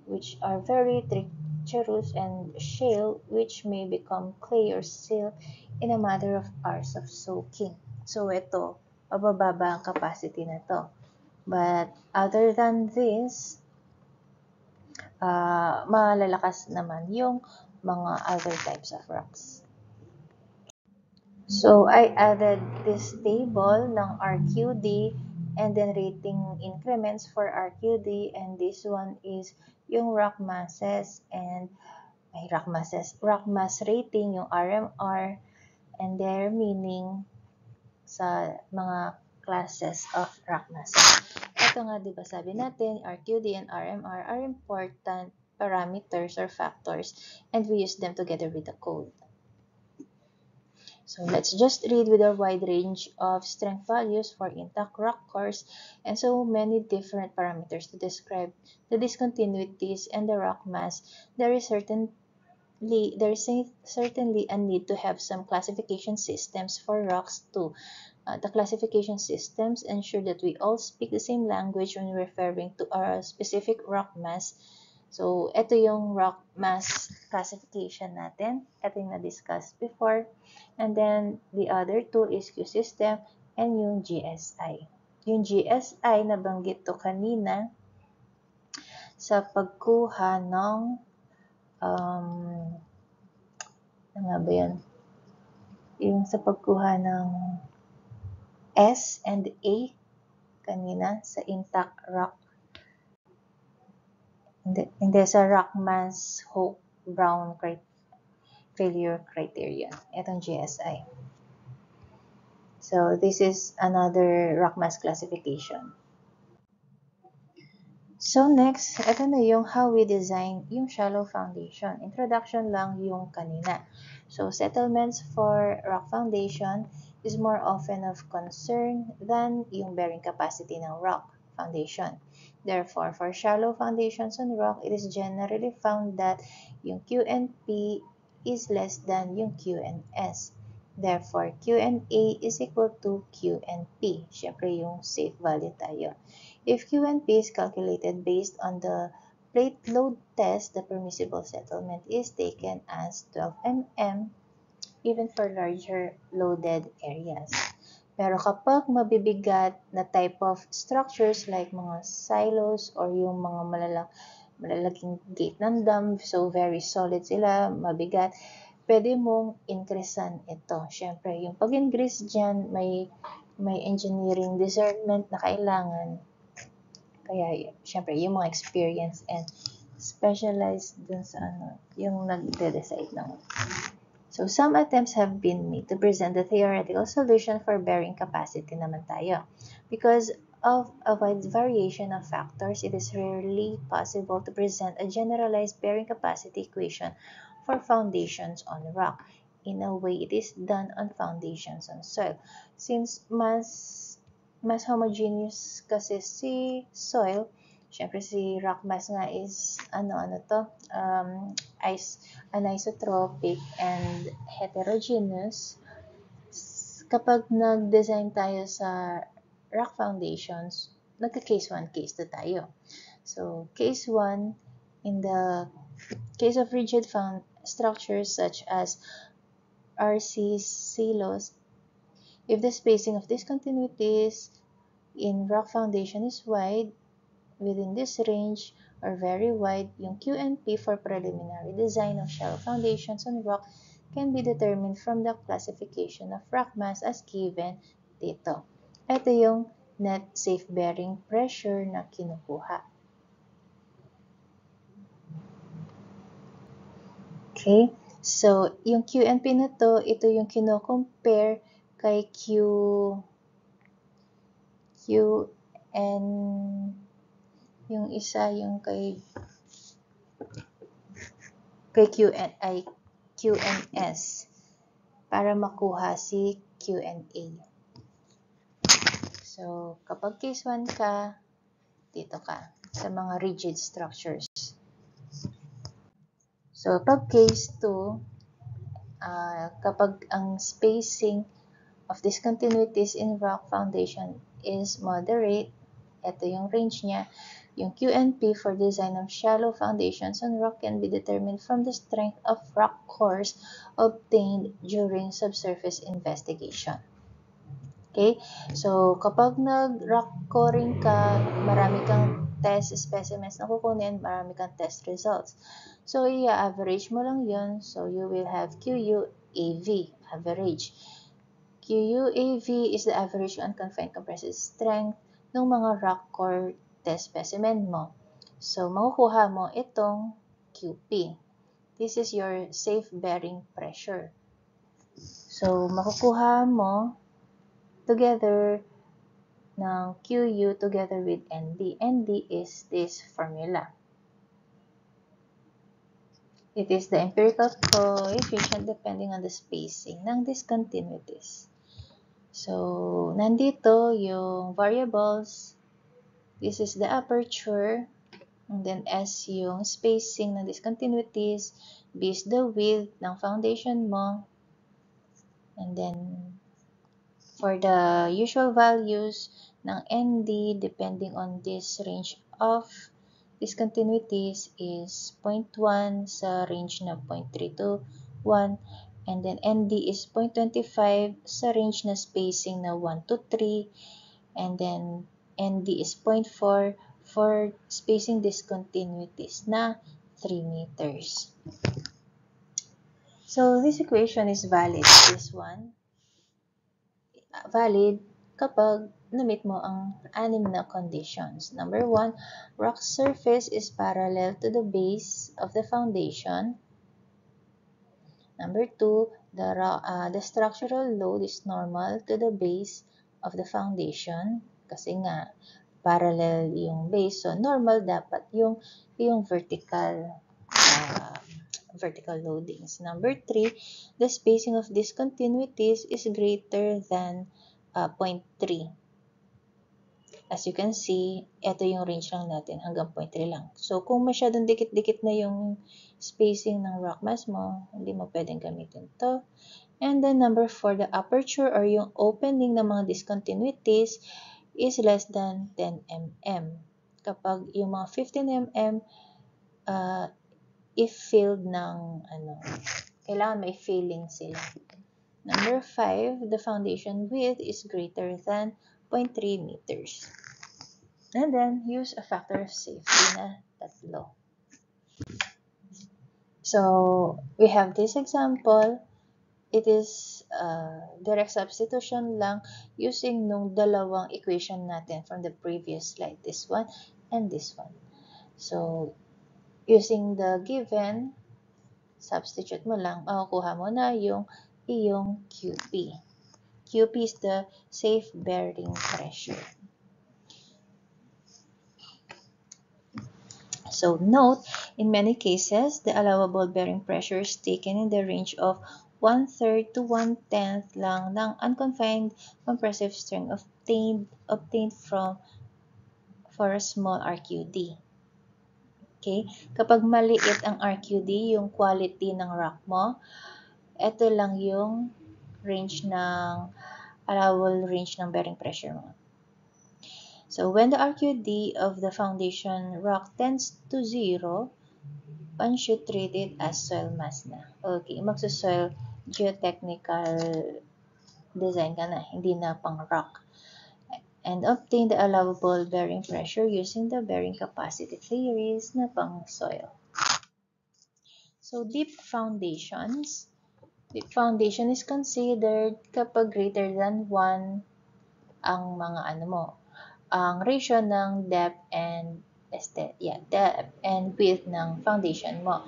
which are very treacherous, and shale, which may become clay or silt in a matter of hours of soaking. So ito, mabababa ang capacity na to. But other than this, malalakas naman yung mga other types of rocks. So, I added this table ng RQD and then rating increments for RQD, and this one is yung rock masses and rock mass rating, yung RMR, and their meaning sa mga classes of rock masses. Ito nga, di ba sabi natin, RQD and RMR are important parameters or factors, and we use them together with the code. So let's just read with a wide range of strength values for intact rock cores and so many different parameters to describe the discontinuities and the rock mass. There is certainly a need to have some classification systems for rocks too. The classification systems ensure that we all speak the same language when referring to a specific rock mass. So, ito yung rock mass classification natin. Ito yung na-discuss before. And then, the other two is Q system and yung GSI. Yung GSI, nabanggit to kanina sa pagkuha ng ano nga ba yun? Yung sa pagkuha ng S and A kanina sa intact rock. Hindi sa rock mass Hope Brown failure criterion. Itong GSI. So, this is another rock mass classification. So next, ito na yung how we design yung shallow foundation. Introduction lang yung kanina. So settlements for rock foundation is more often of concern than yung bearing capacity ng rock foundation. Therefore, for shallow foundations on rock, it is generally found that yung QNP is less than yung QNS. Therefore, QNA is equal to QNP. Siyempre, yung safe value tayo. If QNP is calculated based on the plate load test, the permissible settlement is taken as 12 mm even for larger loaded areas. Pero kapag mabibigat na type of structures like mga silos or yung mga malalaking gate ng dam, so very solid sila, mabigat, pwede mong increasean ito. Siyempre, yung pag-increase dyan, may engineering discernment na kailangan. Kaya, syempre, yung mga experience and specialized dun sa yung nagde-decide ng. So, some attempts have been made to present the theoretical solution for bearing capacity naman tayo. Because of a wide variation of factors, it is rarely possible to present a generalized bearing capacity equation for foundations on rock. In a way, it is done on foundations on soil. Since mas homogeneous kasi si soil, syempre si rock mass nga is anisotropic and heterogeneous. Kapag nag-design tayo sa rock foundations, nagka-case 1, case 2 tayo. So, case 1, in the case of rigid structures such as RCs, silos, if the spacing of discontinuities in rock foundation is wide, within this range or very wide, yung QNP for preliminary design of shallow foundations on rock can be determined from the classification of rock mass as given dito. Ito yung net safe bearing pressure na kinukuha. Okay? So, yung QNP na to, ito yung kino-compare kay QN, yung isa yung kay QNS para makuha si QNA. So, kapag case 1 ka, dito ka sa mga rigid structures. So, pag case 2, kapag ang spacing of discontinuities in rock foundation is moderate, ito yung range niya, yung QNP for design of shallow foundations on rock can be determined from the strength of rock cores obtained during subsurface investigation. Okay? So, kapag nag-rock coring ka, marami kang test specimens na kukunin, marami kang test results. So, i-average mo lang yun. So, you will have QUAV, average. QUAV is the average unconfined compressive strength ng mga rock core test specimen mo. So, makukuha mo itong QP. This is your safe bearing pressure. So, makukuha mo together ng QU together with ND. ND is this formula. It is the empirical coefficient depending on the spacing ng discontinuities. So, nandito yung variables. This is the aperture. And then S yung spacing ng discontinuities. B is the width ng foundation mo. And then, for the usual values ng ND, depending on this range of discontinuities is 0.1 sa range na 0.3 to 1. And then ND is 0.25 sa range na spacing na 1 to 3. And then ND is 0.4 for spacing discontinuities na 3 meters. So, this equation is valid. This one, valid kapag na-meet mo ang 6 na conditions. Number 1, rock surface is parallel to the base of the foundation. Number 2, the structural load is normal to the base of the foundation. Kasi nga, parallel yung base. So, normal dapat yung vertical loadings. Number 3, the spacing of discontinuities is greater than 0.3. As you can see, ito yung range lang natin, hanggang 0.3 lang. So, kung masyadong dikit-dikit na yung spacing ng rock mass mo, hindi mo pwedeng gamitin to. And then number 4, the aperture or yung opening ng mga discontinuities is less than 10 mm. Kapag yung mga 15 mm, if filled ng kailangan may filling sila. Number 5, the foundation width is greater than 0.3 meters. And then, use a factor of safety na 3. So, we have this example. It is direct substitution lang using nung dalawang equation natin from the previous slide. This one and this one. So, using the given, substitute mo lang, makukuha mo na yung iyong QP. QP is the safe bearing pressure. So note, in many cases, the allowable bearing pressure is taken in the range of 1/3 to 1/10 lang ng unconfined compressive strength obtained for a small RQD. Okay? Kapag maliit ang RQD, yung quality ng rock mo, ito lang yung allowable range ng bearing pressure mo. So, when the RQD of the foundation rock tends to 0, one should treat it as soil mass na. Okay, magsa-soil geotechnical design ka na, hindi na pang rock. And obtain the allowable bearing pressure using the bearing capacity theories na pang soil. So, deep foundations. Deep foundation is considered kapag greater than 1 ang mga ang ratio ng depth and width ng foundation mo,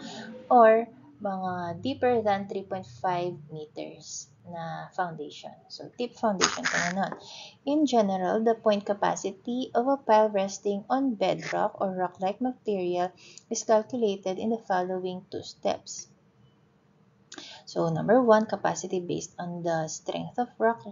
or mga deeper than 3.5 meters na foundation. So, deep foundation ka na nun. In general, the point capacity of a pile resting on bedrock or rock-like material is calculated in the following 2 steps. So, number 1, capacity based on the strength of rock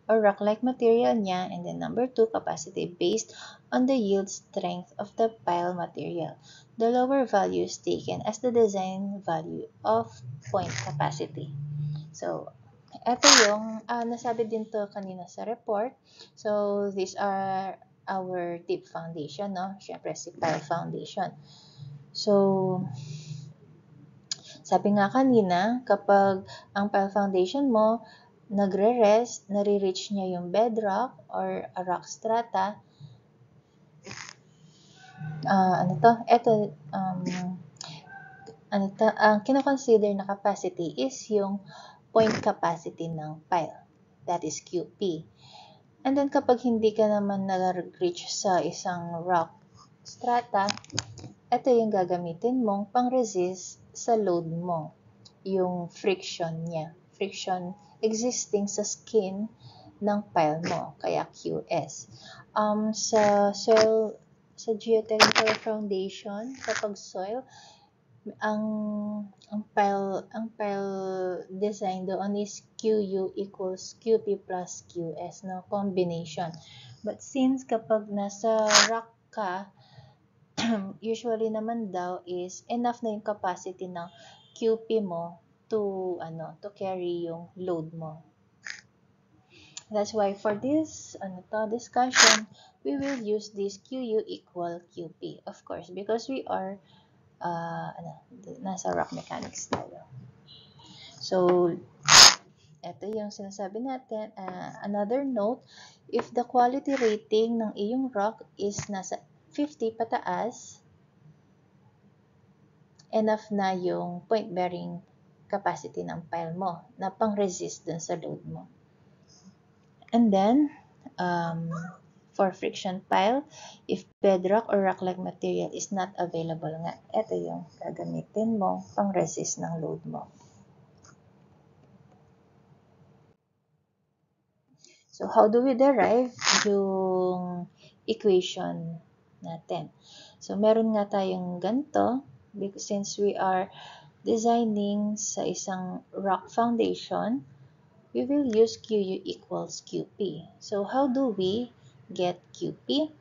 or rock-like material niya. And then number 2, capacity based on the yield strength of the pile material. The lower value is taken as the design value of point capacity. So, ito yung nasabi din to kanina sa report. So, these are our deep foundation, no? Siyempre, si pile foundation. So, sabi nga kanina, kapag ang pile foundation mo nagre-rest, nare-reach niya yung bedrock or a rock strata, ang kino-consider na capacity is yung point capacity ng pile. That is QP. And then kapag hindi ka naman nag-reach sa isang rock strata, ito yung gagamitin mong pang-resist sa load mo, yung friction niya. Friction existing sa skin ng pile mo, kaya QS. Sa geotechnical foundation, kapag soil, ang pile design doon is QU equals QP plus QS, no? Combination. But since kapag nasa rock ka, usually naman daw is enough na yung capacity ng QP mo to carry yung load mo. That's why for this discussion, we will use this QU equal QP, of course, because we are nasa rock mechanics tayo. So, ito yung sinasabi natin. Another note, if the quality rating ng iyong rock is nasa 50 pataas, enough na yung point bearing capacity ng pile mo na pang-resist dun sa load mo. And then, for friction pile, if bedrock or rock-like material is not available nga, ito yung gagamitin mo pang-resist ng load mo. So, how do we derive yung equation natin. So, meron nga tayong ganito, because since we are designing sa isang rock foundation, we will use QU equals QP. So, how do we get QP?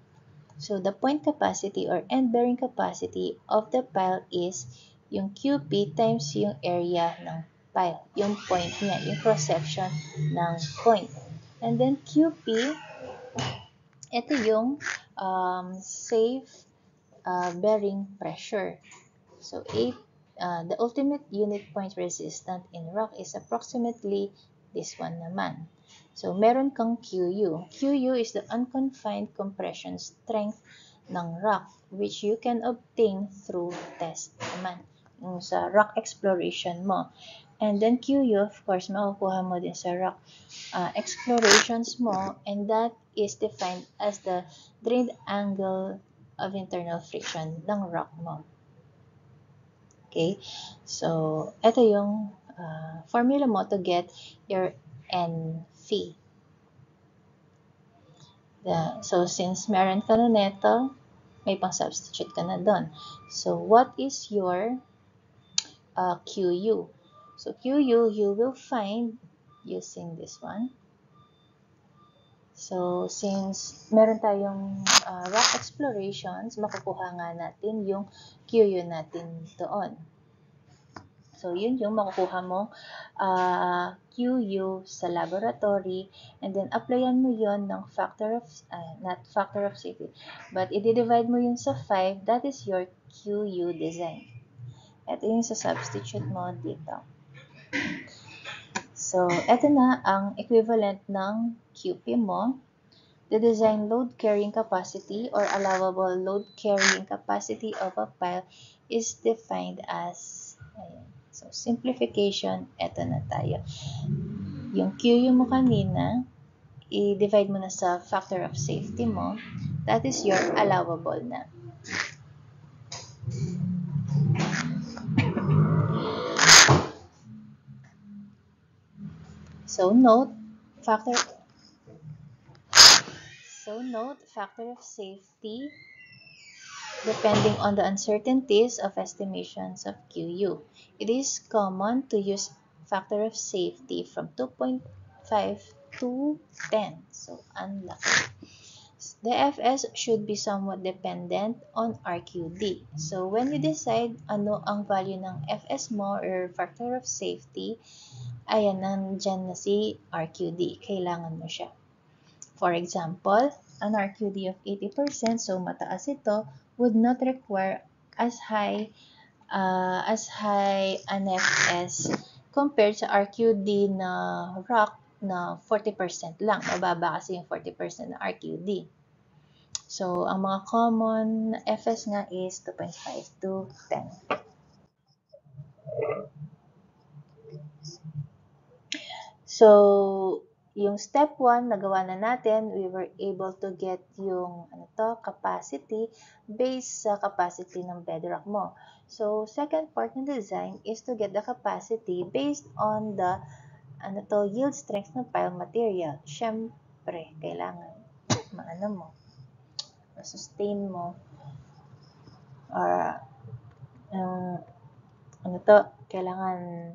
So, the point capacity or end-bearing capacity of the pile is yung QP times yung area ng pile, yung point niya, yung cross-section ng point. And then QP, ito yung safe bearing pressure. So, the ultimate unit point resistant in rock is approximately this one naman. So, meron kang QU. QU is the unconfined compression strength ng rock, which you can obtain through test naman, yung sa rock exploration mo. And then QU, of course, makukuha mo din sa rock explorations mo, and that is defined as the drained angle of internal friction ng rock mo. Okay, so ito yung formula mo to get your NV. So since meron ka na neto, may pang-substitute ka na doon. So what is your QU? So QU, you will find using this one. So since meron tayong rock explorations, makukuha nga natin yung QU natin doon. So, yun yung makukuha mong QU sa laboratory, and then applyan mo yun ng factor of, not factor of safety, but i-divide mo yun sa 5, that is your QU design. Ito yung sa substitute mo dito. So, ito na ang equivalent ng QP mo. The design load carrying capacity or allowable load carrying capacity of a pile is defined as, ayan. So, simplification, eto na tayo. Yung QU mo kanina, i-divide mo na sa factor of safety mo. That is your allowable na. So, note, factor of safety depending on the uncertainties of estimations of QU. It is common to use factor of safety from 2.5 to 10. So, unlucky. The FS should be somewhat dependent on RQD. So, when you decide ano ang value ng FS mo or factor of safety, ayan, nandyan na si RQD. Kailangan mo siya. For example, an RQD of 80%, so mataas ito, would not require as high an FS compared sa RQD na rock na 40% lang. Mababa kasi yung 40% na RQD. So, ang mga common FS nga is 2.5 to 10. So, yung step 1, nagawa na natin, we were able to get yung capacity based sa capacity ng bedrock mo. So, second part ng design is to get the capacity based on the yield strength ng pile material. Siyempre, kailangan sustain mo or kailangan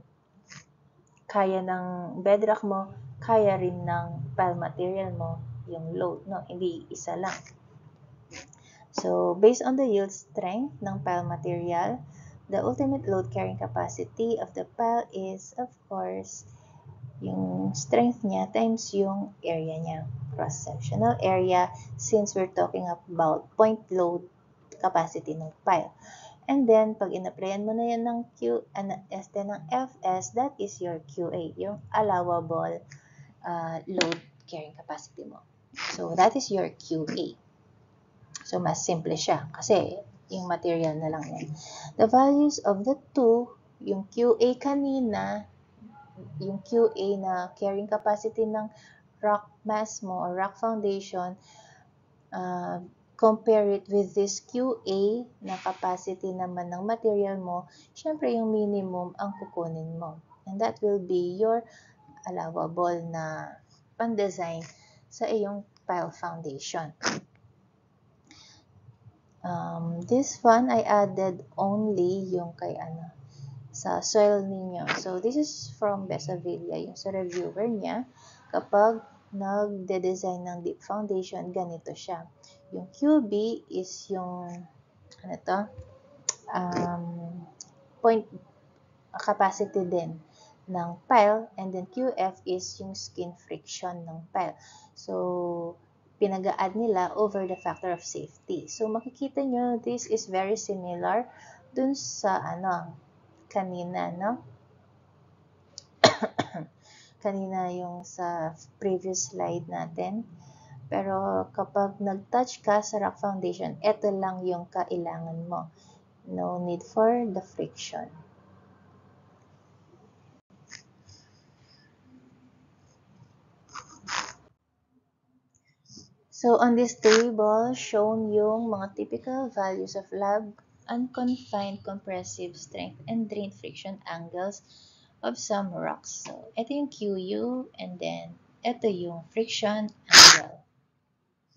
kaya ng bedrock mo, kaya rin ng pile material mo yung load, no? Hindi isa lang. So, based on the yield strength ng pile material, the ultimate load carrying capacity of the pile is, of course, yung strength niya times yung area niya, cross-sectional area, since we're talking about point load capacity ng pile. And then, pag in-applyan mo na yan ng ng FS, that is your QA, yung allowable load carrying capacity mo. So, that is your QA. So, mas simple siya kasi yung material na lang yan. The values of the two, yung QA kanina, yung QA na carrying capacity ng rock mass mo or rock foundation, compare it with this QA na capacity naman ng material mo, syempre yung minimum ang kukunin mo. And that will be your allowable na pan-design sa iyong pile foundation. This one, I added only yung kay sa soil ninyo. So, this is from Besavilla, yung sa reviewer niya. Kapag nagde-design ng deep foundation, ganito siya. Yung QB is yung, point capacity din ng pile, and then QF is yung skin friction ng pile. So, pinag-a-add nila over the factor of safety. So, makikita nyo, this is very similar dun sa kanina, no? Kanina yung sa previous slide natin. Pero kapag nag-touch ka sa rock foundation, ito lang yung kailangan mo. No need for the friction. So, on this table, shown yung mga typical values of lab unconfined compressive strength and drain friction angles of some rocks. So, ito yung QU, and then ito yung friction angle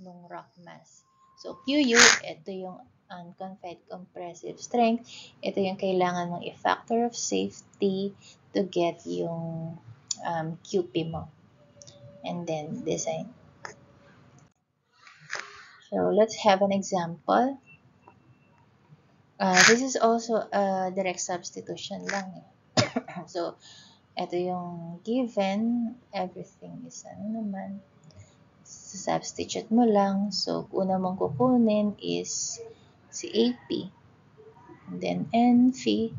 ng rock mass. So, QU, ito yung unconfined compressive strength. Ito yung kailangan mong i-factor of safety to get yung QP mo. And then, design. So, let's have an example. This is also a direct substitution lang. So, ito yung given. Everything is naman. Substitute mo lang. So, una mong kukunin is si AP. And then, NV,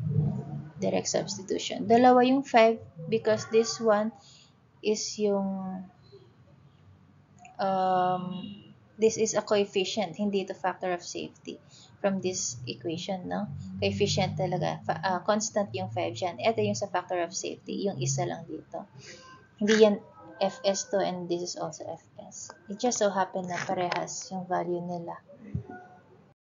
direct substitution. Dalawa yung 5 because this one is yung this is a coefficient, hindi ito factor of safety from this equation, no? Coefficient talaga. Constant yung 5 dyan. Ito yung sa factor of safety, yung isa lang dito. Hindi yan FS to, and this is also FS. It just so happen na parehas yung value nila.